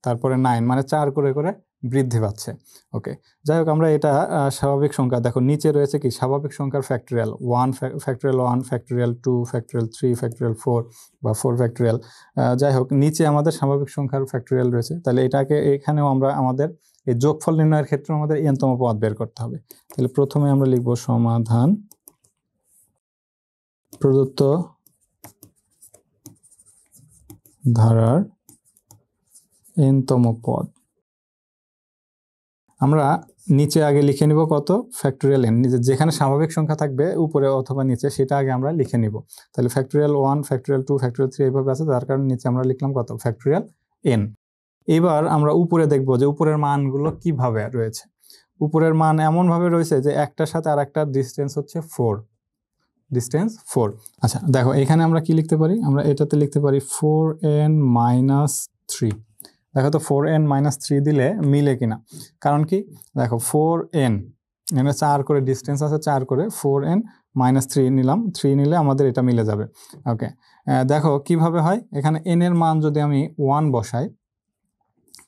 তারপরে 9, মানে 4 করে করে বৃদ্ধি পাচ্ছে। ওকে, যাই হোক, আমরা এটা স্বাভাবিক সংখ্যা, দেখো নিচে রয়েছে কি স্বাভাবিক সংখ্যার factorial 1 factorial 1 factorial 2 factorial 3 factorial 4 বা 4 ফ্যাক্টোরিয়াল। যাই হোক, নিচে আমাদের স্বাভাবিক সংখ্যার ফ্যাক্টোরিয়াল রয়েছে। তাহলে এটাকে এখানেও আমরা আমাদের এই যোগফল নির্ণয়ের ক্ষেত্রে আমাদের n তম পদ বের করতে হবে। তাহলে প্রথমে আমরা লিখব সমাধান প্রদত্ত ধারার n তম পদ। আমরা নিচে আগে লিখে নিব কত ফ্যাক্টোরিয়াল n, যেখানে স্বাভাবিক সংখ্যা থাকবে উপরে অথবা নিচে সেটা আগে আমরা লিখে নিব। তাহলে ফ্যাক্টোরিয়াল 1 ফ্যাক্টোরিয়াল 2 ফ্যাক্টোরিয়াল 3 এইভাবে আছে, যার কারণে নিচে আমরা লিখলাম কত ফ্যাক্টোরিয়াল n। এবার আমরা উপরে দেখব যে উপরের মানগুলো কিভাবে রয়েছে। উপরের মান এমন ভাবে রয়েছে যে একটার সাথে আর একটা ডিসটেন্স হচ্ছে 4, ডিসটেন্স 4। আচ্ছা, দেখো এখানে আমরা কি লিখতে পারি, আমরা এটাতে লিখতে পারি 4n - 3। দেখো তো 4n - 3 দিলে মিলে কিনা। কারণ কি, দেখো 4n এখানে 4 করে ডিসটেন্স আছে, 4 করে 4n - 3 নিলাম, 3 নিলে আমাদের এটা মিলে যাবে। ওকে, দেখো কিভাবে হয়, এখানে n এর মান যদি আমি 1 বসাই,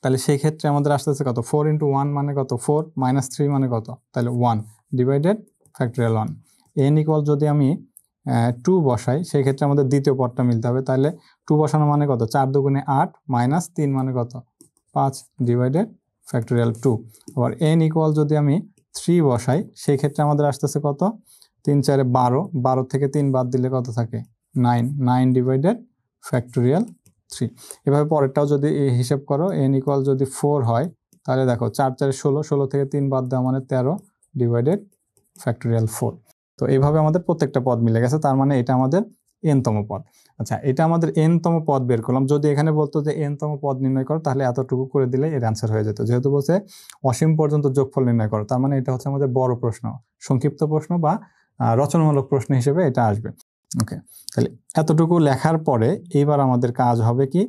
তাহলে সেই ক্ষেত্রে আমাদের আসতেছে কত 4 × 1 মানে কত 4 - 3 মানে কত, তাহলে 1 ডিভাইডেড ফ্যাক্টোরিয়াল 1। n ইকুয়াল যদি আমি 2 বসাই, সেই ক্ষেত্রে আমাদের দ্বিতীয় পদটা মিলতে হবে। তাহলে 2 বসানো মানে কত 4 × 2 = 8 - 3 মানে কত 5 ডিভাইডেড ফ্যাক্টোরিয়াল 2। আবার n ইকুয়াল যদি আমি 3 বসাই সেই ক্ষেত্রে আমাদের আসতেছে কত, 3 4 12, 12 থেকে 3 বাদ দিলে কত থাকে 9, 9 ডিভাইডেড ফ্যাক্টোরিয়াল 3। এভাবে পরেরটাও যদি হিসাব করো, n ইকুয়াল যদি 4 হয় তাহলে দেখো 4 4 16, 16 থেকে 3 বাদ দেওয়া মানে 13 ডিভাইডেড ফ্যাক্টোরিয়াল 4। তো এইভাবে আমাদের প্রত্যেকটা পদ মিলে গেছে, তার মানে এটা আমাদের n-তম পদ। আচ্ছা, এটা আমাদের n-তম পদ বের করলাম। যদি এখানে বলতো যে n-তম পদ নির্ণয় করো তাহলে এতটুকু করে দিলে এর অ্যান্সার হয়ে যেত। যেহেতু বলছে অসীম পর্যন্ত যোগফল নির্ণয় করো, তার মানে এটা হচ্ছে আমাদের বড় প্রশ্ন, সংক্ষিপ্ত প্রশ্ন বা রচনামূলক প্রশ্ন হিসেবে এটা আসবে। ওকে, তাহলে এতটুকু লেখার পরে এইবার আমাদের কাজ হবে কি,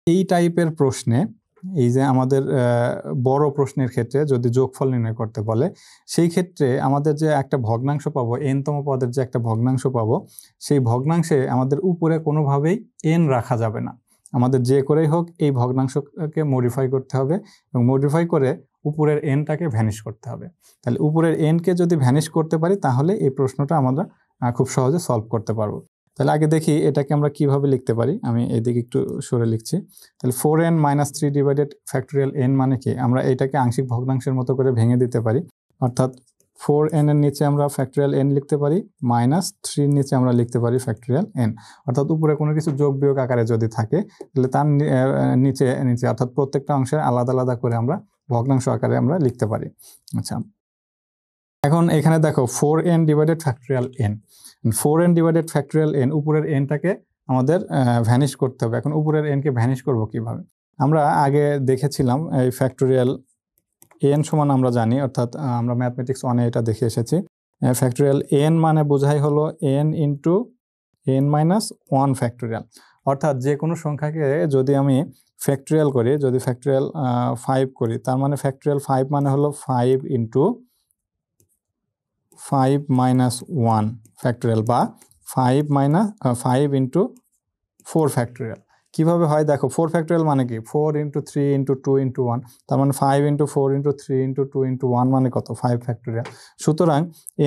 এই টাইপের প্রশ্নে, এই যে আমাদের বড় প্রশ্নের ক্ষেত্রে যদি যোগফল নির্ণয় করতে বলে সেই ক্ষেত্রে আমাদের যে একটা ভগ্নাংশ পাবো, n-তম পদের যে একটা ভগ্নাংশ পাবো, সেই ভগ্নাংশে আমাদের উপরে কোনোভাবেই n রাখা যাবে না। আমাদের যে করেই হোক এই ভগ্নাংশকে মডিফাই করতে হবে এবং মডিফাই করে উপরের n-টাকে ভ্যানিশ করতে হবে। তাহলে উপরের n-কে যদি ভ্যানিশ করতে পারি তাহলে এই প্রশ্নটা আমরা খুব সহজে সলভ করতে পারবো। তাহলে আগে দেখি এটাকে আমরা কিভাবে লিখতে পারি। আমি এইদিকে একটু সরে লিখছি। তাহলে 4n - 3 ডিভাইডেড ফ্যাক্টোরিয়াল n মানে কি, আমরা এটাকে আংশিক ভগ্নাংশের মতো করে ভেঙে দিতে পারি। অর্থাৎ 4n এর নিচে আমরা ফ্যাক্টোরিয়াল n লিখতে পারি, -3 এর নিচে আমরা লিখতে পারি ফ্যাক্টোরিয়াল n। অর্থাৎ উপরে কোনো কিছু যোগ বিয়োগ আকারে যদি থাকে তাহলে তার নিচে নিচে অর্থাৎ প্রত্যেকটা অংশের আলাদা আলাদা করে আমরা ভগ্নাংশ আকারে আমরা লিখতে পারি। আচ্ছা, এখন এখানে দেখো 4n divided factorial n, 4n divided factorial n, উপরের n-টাকে আমাদের ভ্যানিশ করতে হবে। এখন উপরের n-কে ভ্যানিশ করব কিভাবে? আমরা আগে দেখেছিলাম এই ফ্যাক্টোরিয়াল n সমান আমরা জানি, অর্থাৎ আমরা ম্যাথমেটিক্স 1-এ এটা দেখে এসেছি। ফ্যাক্টোরিয়াল n মানে বোঝাই হলো n ইন্টু n-1 ফ্যাক্টোরিয়াল। অর্থাৎ যে কোনো সংখ্যাকে যদি আমি ফ্যাক্টোরিয়াল করি, যদি ফ্যাক্টোরিয়াল 5 করি, তার মানে ফ্যাক্টোরিয়াল 5 মানে হলো 5 ইন্টু 5 - 1 ফ্যাক্টোরিয়াল বা 5 ইন্টু 4 ফ্যাক্টোরিয়াল। কীভাবে হয় দেখো, 4 ফ্যাক্টোরিয়াল মানে কি, 4 ইন্টু 3 ইন্টু 2 ইন্টু 1, তার মানে 5 ইন্টু 4 ইন্টু 3 ইন্টু 2 ইন্টু 1 মানে কত, 5 ফ্যাক্টোরিয়াল। সুতরাং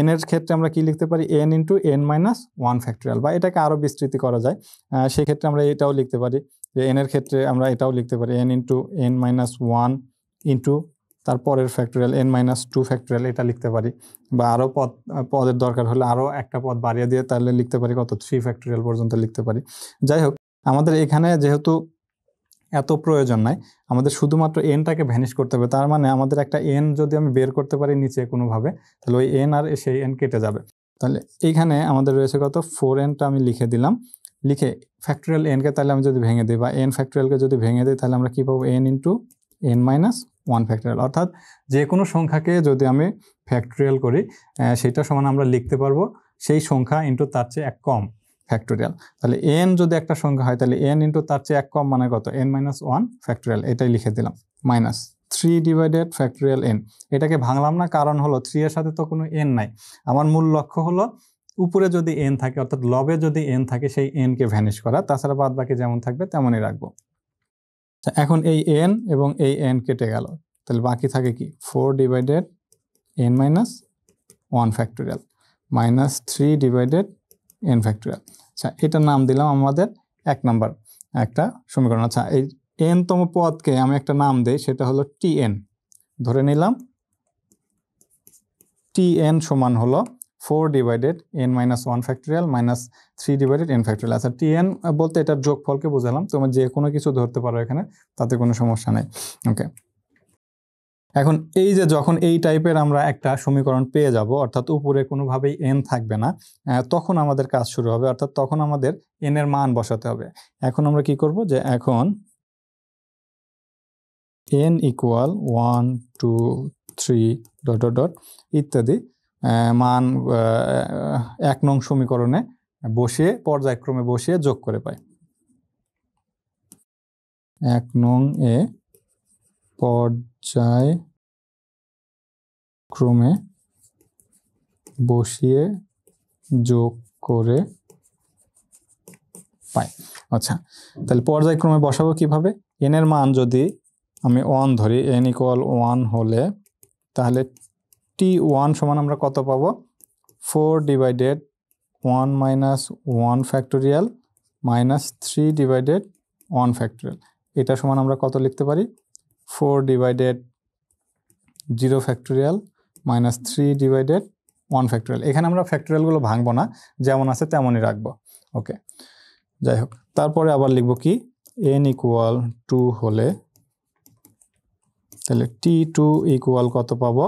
n এর ক্ষেত্রে আমরা কি লিখতে পারি, n ইন্টু n-1 ফ্যাক্টোরিয়াল, বা এটাকে আরও বিস্তৃতি করা যায়। সেক্ষেত্রে আমরা এটাও লিখতে পারি যে n এর ক্ষেত্রে আমরা এটাও লিখতে পারি n ইন্টু n-1 ইন্টু তারপরের ফ্যাক্টোরিয়াল n-2 ফ্যাক্টোরিয়াল, এটা লিখতে পারি। বা আরও পদের দরকার হলে আরও একটা পদ বাড়িয়ে দিয়ে তাহলে লিখতে পারি কত, 3 ফ্যাক্টোরিয়াল পর্যন্ত লিখতে পারি। যাই হোক, আমাদের এখানে যেহেতু এত প্রয়োজন নাই, আমাদের শুধুমাত্র n-টাকে ভ্যানিশ করতে হবে। তার মানে আমাদের একটা n যদি আমি বের করতে পারি নিচে কোনোভাবে, তাহলে ওই n আর সেই n কেটে যাবে। তাহলে এইখানে আমাদের রয়েছে কত, 4n-টা আমি লিখে দিলাম। লিখে ফ্যাক্টোরিয়াল n-কে তাহলে আমি যদি ভেঙে দিই বা n ফ্যাক্টোরিয়ালকে যদি ভেঙে দিই তাহলে আমরা কী পাবো, n ইন্টু n-1 ফ্যাক্টোরিয়াল। অর্থাৎ যে কোনো সংখ্যাকে যদি আমি ফ্যাক্টোরিয়াল করি সেটা সমান আমরা লিখতে পারবো সেই সংখ্যা ইন্টু তার চেয়ে এক কম ফ্যাক্টোরিয়াল। তাহলে n যদি একটা সংখ্যা হয় তাহলে n ইন্টু তার চেয়ে এক কম মানে কত, n-1 ফ্যাক্টোরিয়াল, এটাই লিখে দিলাম। -3 ডিভাইডেড ফ্যাক্টোরিয়াল n, এটাকে ভাঙলাম না, কারণ হলো 3 এর সাথে তো কোনো n নাই। আমার মূল লক্ষ্য হলো উপরে যদি n থাকে, অর্থাৎ লবে যদি n থাকে সেই n-কে ভ্যানিশ করা, তাছাড়া বাদ বাকি যেমন থাকবে তেমনই রাখবো। এখন এই n এবং এই n কেটে গেল, তাহলে বাকি থাকে কি, 4 divided n-1 factorial -3 divided n factorial. আচ্ছা, এটার নাম দিলাম আমাদের 1 নাম্বার একটা সমীকরণ। আচ্ছা, এই n-তম পদকে আমি একটা নাম দেই, সেটা হলো tn। ধরে নিলাম tn সমান হলো 4 divided n-1 factorial -3 divided n factorial. আচ্ছা, tn বলতে এটার যোগফলকে বোঝালাম, তোমরা যে কোনো কিছু ধরতে পারো এখানে, তাতে কোনো সমস্যা নেই। ওকে, এখন এই যে যখন এই টাইপের আমরা একটা সমীকরণ পেয়ে যাব, অর্থাৎ উপরে কোনোভাবেই n থাকবে না, তখন আমাদের কাজ শুরু হবে। অর্থাৎ তখন আমাদের n এর মান বসাতে হবে। এখন আমরা কি করব, যে এখন n ইকুয়াল 1 2 3 ... ইত্যাদি মান 1 নং সমীকরণে বসিয়ে পর্যায়ক্রমে বসিয়ে যোগ করে পাই। 1 নং এ পর্যায়ক্রমে বসিয়ে যোগ করে পাই। আচ্ছা, তাহলে পর্যায়ক্রমে বসাবো কিভাবে, n এর মান যদি আমি 1 ধরি, n ইকুয়াল 1 হলে তাহলে t1 সমান আমরা কত পাবো, 4 ডিভাইডেড 1 - 1 ফ্যাক্টোরিয়াল -3 ডিভাইডেড 1 ফ্যাক্টোরিয়াল। এটা সমান আমরা কত লিখতে পারি, 4 divided 0 factorial minus 3 divided 1 factorial. এখানে আমরা ফ্যাক্টোরিয়ালগুলো ভাঙবো না, যেমন আছে তেমনই রাখবো। ওকে, যাই হোক, তারপরে আবার লিখবো কি n ইকুয়াল 2 হলে তাহলে t2 ইকুয়াল কত পাবো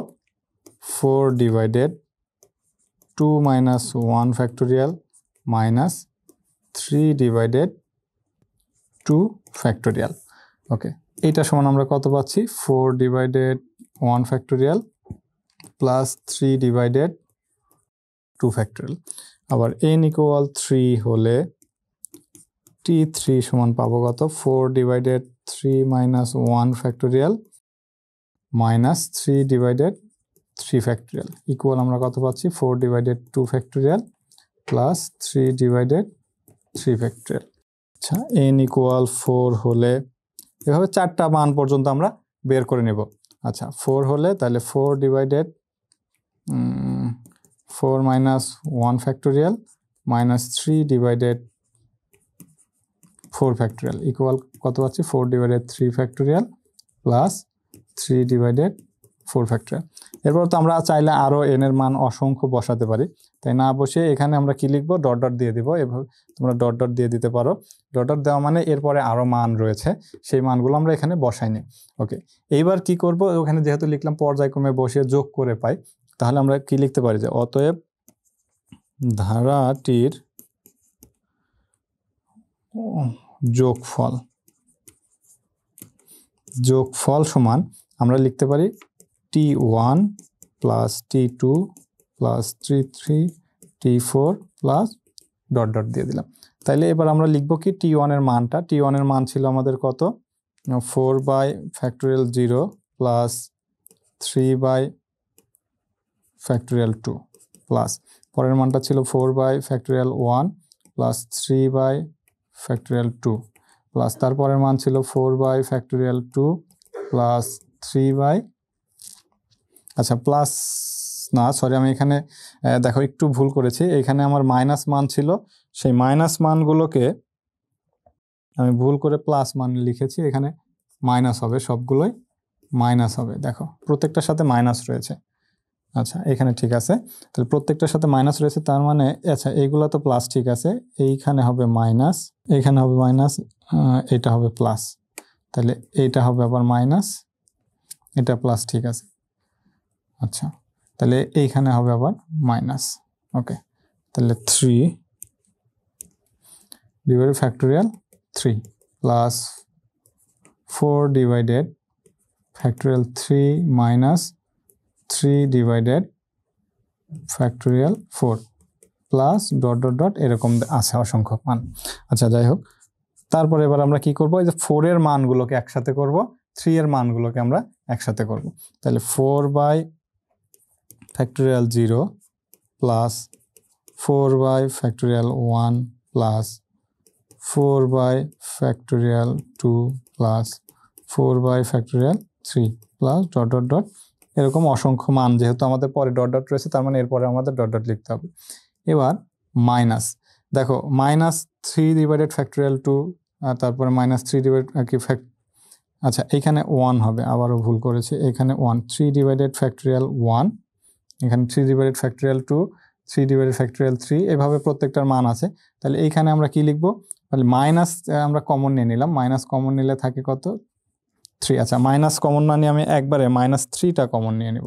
4 divided 2 minus 1 factorial minus 3 divided 2 factorial. Okay, এইটা সমান আমরা কত পাচ্ছি 4 divided 1 factorial plus 3 divided 2 factorial. আবার n ইকুয়াল 3 হলে t3 সমান পাবো কত 4 divided 3 minus 1 factorial minus 3 divided 3 factorial equal আমরা কত পাচ্ছি 4 divided 2 factorial plus 3 divided 3 factorial. আচ্ছা, n ইকুয়াল 4 হলে এভাবে 4টা মান পর্যন্ত আমরা বের করে নেব। আচ্ছা, 4 হলে তাহলে 4 divided 4 minus 1 factorial minus 3 divided 4 factorial equal কত পাচ্ছি 4 divided 3 factorial plus 3 divided 4 factorial. এরপর তো আমরা চাইলে আরও n এর মান অসংখ্য বসাতে পারি, তাই না বসে এখানে আমরা কি লিখবো ডট ডট দিয়ে দিব। এভাবে তোমরা ডট ডট দিয়ে দিতে পারো। ডট ডট দেওয়া মানে এরপরে আরও মান রয়েছে, সেই মানগুলো আমরা এখানে বসাই নি। ওকে, এইবার কি করব, ওখানে যেহেতু লিখলাম পর্যায়ক্রমে বসিয়ে যোগ করে পাই, তাহলে আমরা কি লিখতে পারি যে অতএব ধারাটির যোগফল সমান আমরা লিখতে পারি t1 plus t2 plus t3 t4 plus dot dot দিয়ে দিলাম। তাইলে এবার আমরা লিখব কি t1 এর মানটা, t1 এর মান ছিল আমাদের কত 4 by factorial 0 plus 3 by factorial 2 plus পরের মানটা ছিল 4 by factorial 1 plus 3 by factorial 2 plus তারপরের মান ছিল 4 বাই ফ্যাক্টোরিয়াল 2 প্লাস 3 বাই আচ্ছা প্লাস না সরি আমি এখানে দেখো একটু ভুল করেছি, এখানে আমার মাইনাস মান ছিল, সেই মাইনাস মানগুলোকে আমি ভুল করে প্লাস মান লিখেছি, এখানে মাইনাস হবে, সবগুলোই মাইনাস হবে। দেখো প্রত্যেকটার সাথে মাইনাস রয়েছে। আচ্ছা এখানে ঠিক আছে, তাহলে প্রত্যেকটার সাথে মাইনাস রয়েছে, তার মানে আচ্ছা এইগুলো তো প্লাস, ঠিক আছে, এইখানে হবে মাইনাস, এইখানে হবে মাইনাস, এটা হবে প্লাস, তাহলে এইটা হবে আবার মাইনাস, এটা প্লাস, ঠিক আছে। আচ্ছা তাহলে এইখানে হবে আবার মাইনাস। ওকে, তাহলে 3 divided factorial 3 plus 4 divided factorial 3 minus 3 divided factorial 4 plus dot dot dot এরকম আছে অসংখ্য মান। আচ্ছা যাই হোক, তারপরে এবার আমরা কি করব, এই যে 4 এর মানগুলোকে একসাথে করব, 3 এর মানগুলোকে আমরা একসাথে করব। তাহলে 4 by factorial 0 plus 4 by factorial 1 plus 4 by factorial 2 plus 4 by factorial 3 plus dot dot dot এরকম অসংখ্য মান, যেহেতু আমাদের পরে ডট ডট রয়েছে তার মানে এরপরে আমাদের ডট ডট লিখতে হবে। এবার মাইনাস, দেখো মাইনাস 3 ডিভাইডেড ফ্যাক্টোরিয়াল 2 আর তারপরে মাইনাস 3 ডিভাইড কি আচ্ছা এইখানে 1 হবে, আবারও ভুল করেছি, এখানে 1 3 ডিভাইডেড ফ্যাক্টোরিয়াল 1, এখানে 3 ডিভাইডেড ফ্যাক্টোরিয়াল 2, 3 ডিভাইডেড ফ্যাক্টোরিয়াল 3, এভাবে প্রত্যেকটার মান আছে। তাহলে এইখানে আমরা কি লিখবো, তাহলে মাইনাস আমরা কমন নিয়ে নিলাম, মাইনাস কমন নিলে থাকে কত 3। আচ্ছা মাইনাস কমন না নিয়ে আমি একবারে মাইনাস 3টা কমন নিয়ে নিব।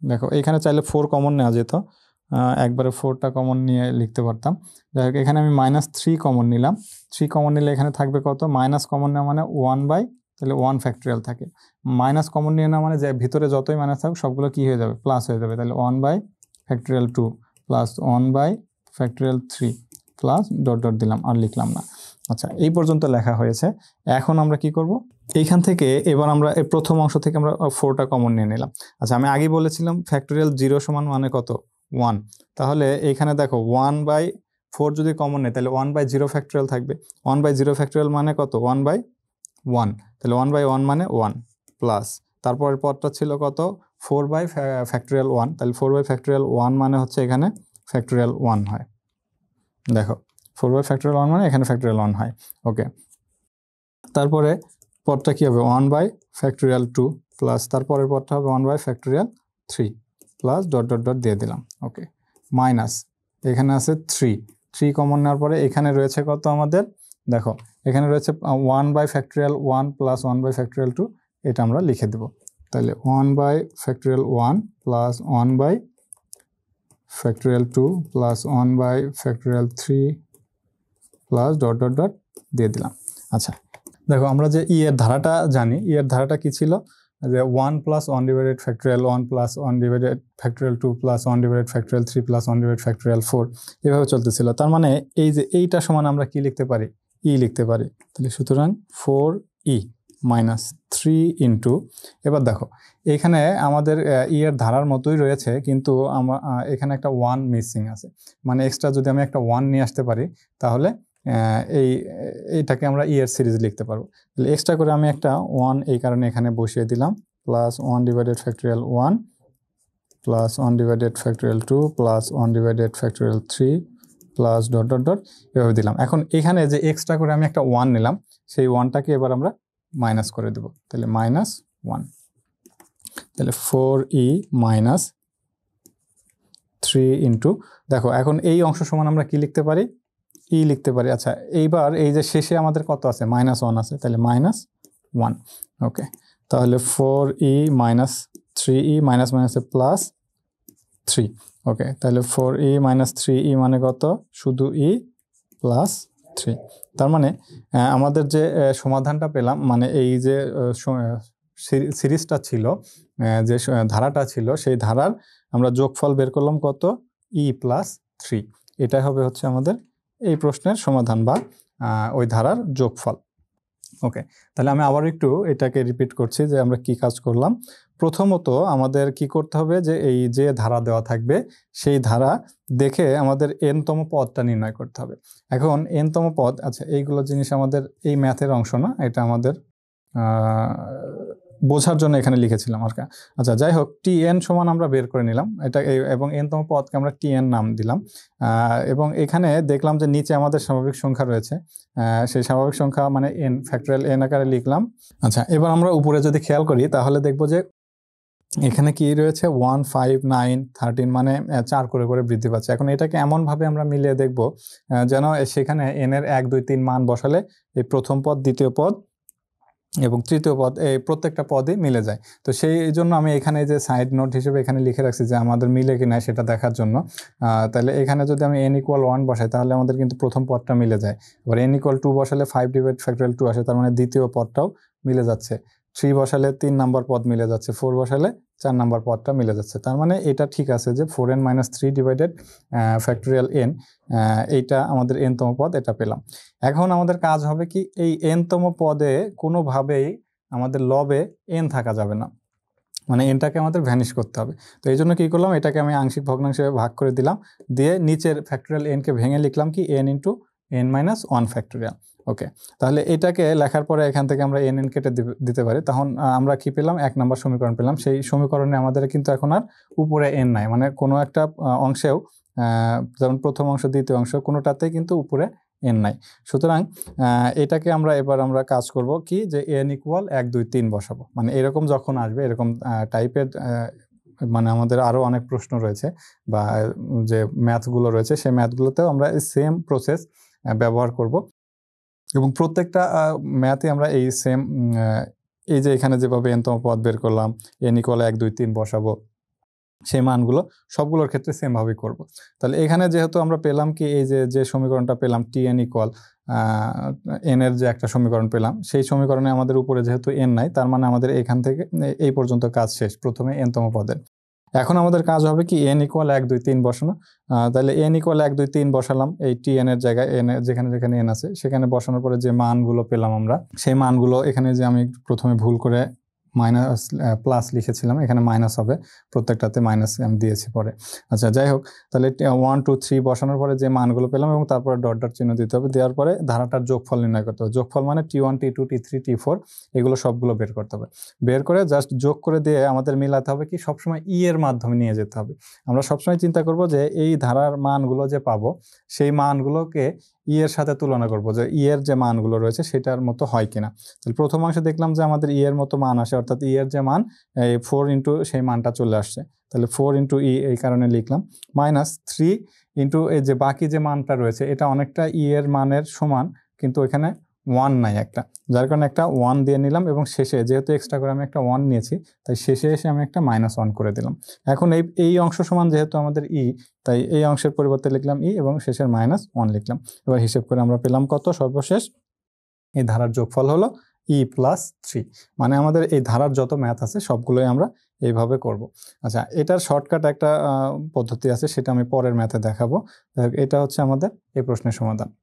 দেখো এখানে চাইলে 4 কমন নেওয়া যেত, একবারে 4টা কমন নিয়ে লিখতে পারতাম। যাই হোক এখানে আমি মাইনাস 3 কমন নিলাম, 3 কমন নিলে এখানে থাকবে কত, মাইনাস কমন নেওয়া মানে 1 বাই, তাহলে 1 ফ্যাক্টোরিয়াল থাকে, মাইনাস কমন নিয়ে নেওয়া মানে যে ভিতরে যতই মাইনাস থাকুক সবগুলো কি হয়ে যাবে, প্লাস হয়ে যাবে। তাহলে 1 by factorial 2 plus 1 by factorial 3 plus dot dot দিলাম, আর লিখলাম না। আচ্ছা এই পর্যন্ত লেখা হয়েছে। এখন আমরা কি করব, এইখান থেকে এবার আমরা এই প্রথম অংশ থেকে আমরা 4টা কমন নিয়ে নিলাম। আচ্ছা আমি আগে বলেছিলাম ফ্যাক্টোরিয়াল 0 সমান মানে কত 1, তাহলে এইখানে দেখো 1 বাই 4 যদি কমন নেই তাহলে 1 বাই 0 ফ্যাক্টোরিয়াল থাকবে, 1 বাই 0 ফ্যাক্টোরিয়াল মানে কত 1 বাই 1, তাহলে 1 বাই 1 মানে 1 প্লাস তারপরের পদটা ছিল কত 4 বাই ফ্যাক্টোরিয়াল 1, তাহলে 4 বাই ফ্যাক্টোরিয়াল 1 মানে হচ্ছে এখানে ফ্যাক্টোরিয়াল 1 হয়। দেখো 4 বাই ফ্যাক্টোরিয়াল 1 মানে এখানে ফ্যাক্টোরিয়াল 1 হয়। ওকে, তারপরে পদটা কি হবে 1/2 প্লাস তারপরের পদটা হবে 1/3 প্লাস ডট ডট ডট দিয়ে দিলাম। ওকে, মাইনাস এখানে আছে 3 কমন নেওয়ার পরে এখানে রয়েছে কত আমাদের, দেখো এখানে রয়েছে 1/1 প্লাস 1/2, এটা আমরা লিখে দেব। তাহলে 1/1 plus 1/2 plus 1/3 plus dot dot dot দিয়ে দিলাম। আচ্ছা দেখো আমরা যে এর ধারাটা জানি, এর ধারাটা কি ছিল যে 1 plus 1 divided factorial 1 plus 1 divided factorial 2 plus 1 divided factorial 3 plus 1 divided factorial 4 এভাবে চলতেছিল। তার মানে এই যে এইটা সমান আমরা কি লিখতে পারি, ই লিখতে পারি। তাহলে সুতরাং 4e মাইনাস 3 ইন্টু, এবার দেখো এখানে আমাদের এর ধারার মতোই রয়েছে, কিন্তু এখানে একটা 1 মিসিং আছে, মানে এক্সট্রা যদি আমি একটা 1 নিয়ে আসতে পারি তাহলে এইটাকে আমরা এর সিরিজ লিখতে পারবো। তাহলে এক্সট্রা করে আমি একটা 1 এই কারণে এখানে বসিয়ে দিলাম, plus 1 divided factorial 1 plus 1 divided factorial 2 plus 1 divided factorial 3 plus dot dot dot এভাবে দিলাম। এখন এখানে যে এক্সট্রা করে আমি একটা 1 নিলাম, সেই 1টাকে এবার আমরা মাইনাস করে দেব। তাহলে -1, তাহলে 4e মাইনাস 3 ইন্টু, দেখো এখন এই অংশ সমান আমরা কি লিখতে পারি, ই লিখতে পারি। আচ্ছা এইবার এই যে শেষে আমাদের কত আছে, -1 আছে, তাহলে -1। ওকে, তাহলে 4e মাইনাস 3e মাইনাস মাইনাসে প্লাস 3। ওকে, তাহলে 4e মাইনাস 3e মানে কত, শুধু e প্লাস 3। তার মানে আমাদের যে সমাধানটা পেলাম, মানে এই যে সিরিজটা ছিল, যে ধারাটা ছিল, সেই ধারার আমরা যোগফল বের করলাম কত, e প্লাস 3। এটাই হবে হচ্ছে আমাদের এই প্রশ্নের সমাধান বা ওই ধারার যোগফল। ওকে, তাহলে আমি আবার একটু এটাকে রিপিট করছি যে আমরা কি কাজ করলাম। প্রথমত আমাদের কি করতে হবে, যে এই যে ধারা দেওয়া থাকবে সেই ধারা দেখে আমাদের n-তম পদটা নির্ণয় করতে হবে। এখন n-তম পদ, আচ্ছা এইগুলো জিনিস আমাদের এই ম্যাথের অংশ না, এটা আমাদের বোঝার জন্য এখানে লিখেছিলাম আর কি। আচ্ছা যাই হোক, tn সমান আমরা বের করে নিলাম এটা, এবং n-তম পদকে আমরা tn নাম দিলাম। এবং এখানে দেখলাম যে নিচে আমাদের স্বাভাবিক সংখ্যা রয়েছে, সেই স্বাভাবিক সংখ্যা মানে n ফ্যাক্টরিয়াল n আকারে লিখলাম। আচ্ছা এবার আমরা উপরে যদি খেয়াল করি তাহলে দেখব যে এখানে কি রয়েছে 1, 5, 9, 13, মানে 4 করে করে বৃদ্ধি পাচ্ছে। এখন এটাকে এমনভাবে আমরা মিলিয়ে দেখব যেন সেখানে n এর 1, 2, 3 মান বসালে এই প্রথম পদ, দ্বিতীয় পদ এবং তৃতীয় পদ, এই প্রত্যেকটা পদই মিলে যায়। তো সেই জন্য আমি এখানে যে সাইড নোট হিসেবে এখানে লিখে রাখছি যে আমাদের মিলে কিনা সেটা দেখার জন্য। তাহলে এখানে যদি আমি n = 1 বসাই তাহলে আমাদের কিন্তু প্রথম পদটা মিলে যায়। আবার n = 2 বসালে 5 ডিভাইড ফ্যাক্টরিয়াল 2 আসে, তার মানে দ্বিতীয় পদটাও মিলে যাচ্ছে। 3 বসালে 3 নম্বর পদ মিলে যাচ্ছে, 4 বসালে 4 নম্বর পদটা মিলে যাচ্ছে। তার মানে এটা ঠিক আছে যে 4n-3 ডিভাইডেড ফ্যাক্টরিয়াল n, এইটা আমাদের n-তম পদ, এটা পেলাম। এখন আমাদের কাজ হবে কি, এই n-তম পদে কোনোভাবেই আমাদের লবে n থাকা যাবে না, মানে nটাকে আমাদের ভ্যানিশ করতে হবে। তো এই জন্য কী করলাম, এটাকে আমি আংশিক ভগ্নাংশে ভাগ করে দিলাম, দিয়ে নিচের ফ্যাক্টরিয়াল nকে ভেঙে লিখলাম কি n × n-1 ফ্যাক্টরিয়াল। ওকে, তাহলে এটাকে লেখার পরে এখান থেকে আমরা n কেটে দিতে পারি, তখন আমরা কি পেলাম, 1 নম্বর সমীকরণ পেলাম। সেই সমীকরণে আমাদের কিন্তু এখন আর উপরে n নাই, মানে কোনো একটা অংশেও, যেমন প্রথম অংশ, দ্বিতীয় অংশ, কোনোটাতেই কিন্তু উপরে n নাই। সুতরাং এটাকে এবার আমরা কাজ করব কি, যে n = 1, 2, 3 বসাবো। মানে এরকম যখন আসবে, এরকম টাইপের, মানে আমাদের আরও অনেক প্রশ্ন রয়েছে বা যে ম্যাথগুলো রয়েছে, সেই ম্যাথগুলোতেও আমরা সেম প্রসেস ব্যবহার করব, এবং প্রত্যেকটা ম্যাথে আমরা এই সেম, এই যে এখানে যেভাবে n-তম পদ বের করলাম, n = 1, 2, 3 বসাবো, সেই মানগুলো সবগুলোর ক্ষেত্রে সেমভাবেই করব। তাহলে এখানে যেহেতু আমরা পেলাম কি, এই যে সমীকরণটা পেলাম tn = n এর যে একটা সমীকরণ পেলাম, সেই সমীকরণে আমাদের উপরে যেহেতু n নাই, তার মানে আমাদের এখান থেকে এই পর্যন্ত কাজ শেষ, প্রথমে n-তম পদের। এখন আমাদের কাজ হবে কি, n = 1, 2, 3 বসানো। তাহলে n = 1, 2, 3 বসালাম, এই tn এর জায়গায় n, যেখানে যেখানে n আছে সেখানে বসানোর পরে যে মানগুলো পেলাম আমরা, সেই মানগুলো এখানে যে আমি প্রথমে ভুল করে মাইনাস প্লাস লিখেছিলাম, এখানে মাইনাস হবে, প্রত্যেকটাতে মাইনাস আমি দিয়েছি পরে। আচ্ছা যাই হোক, তাহলে 1 2 3 বসানোর পরে যে মানগুলো পেলাম এবং তারপরে ডট ডট চিহ্ন দিতে হবে, দেওয়ার পরে ধারাটার যোগফল নির্ণয় করতে হবে। যোগফল মানে T1 T2 T3 T4 এগুলো সবগুলো বের করতে হবে। বের করে জাস্ট যোগ করে দিয়ে আমাদের মিলাতে হবে কি, সবসময় এর মাধ্যমে নিয়ে যেতে হবে। আমরা সবসময় চিন্তা করব যে এই ধারার মানগুলো যে পাবো সেই মানগুলোকে এর সাথে তুলনা করব, যে এর যে মানগুলো রয়েছে সেটার মতো হয় কিনা। তাহলে প্রথম অংশে দেখলাম যে আমাদের এর মতো মান আসে, অর্থাৎ এর যে মান 4 ইন্টু সেই মানটা চলে আসছে, তাহলে 4 ইন্টু এই কারণে লিখলাম। মাইনাস 3 ইন্টু এই যে বাকি যে মানটা রয়েছে এটা অনেকটা এর মানের সমান, কিন্তু এখানে 1 নাই একটা, যার কারণে একটা 1 দিয়ে নিলাম এবং শেষে যেহেতু এক্সট্রা করে আমি একটা 1 নিয়েছি তাই শেষে এসে আমি একটা -1 করে দিলাম। এখন এই অংশ সমান যেহেতু আমাদের তাই এই অংশের পরিবর্তে লিখলাম এবং শেষের -1 লিখলাম। এবার হিসেব করে আমরা পেলাম কত, সর্বশেষ এই ধারার যোগফল হলো E+3। মানে আমাদের এই ধারার যত ম্যাথ আছে সবগুলোই আমরা এইভাবে করব। আচ্ছা, এটার শর্টকাট একটা পদ্ধতি আছে, সেটা আমি পরের ম্যাথে দেখাবো। এটা হচ্ছে আমাদের এই প্রশ্নের সমাধান।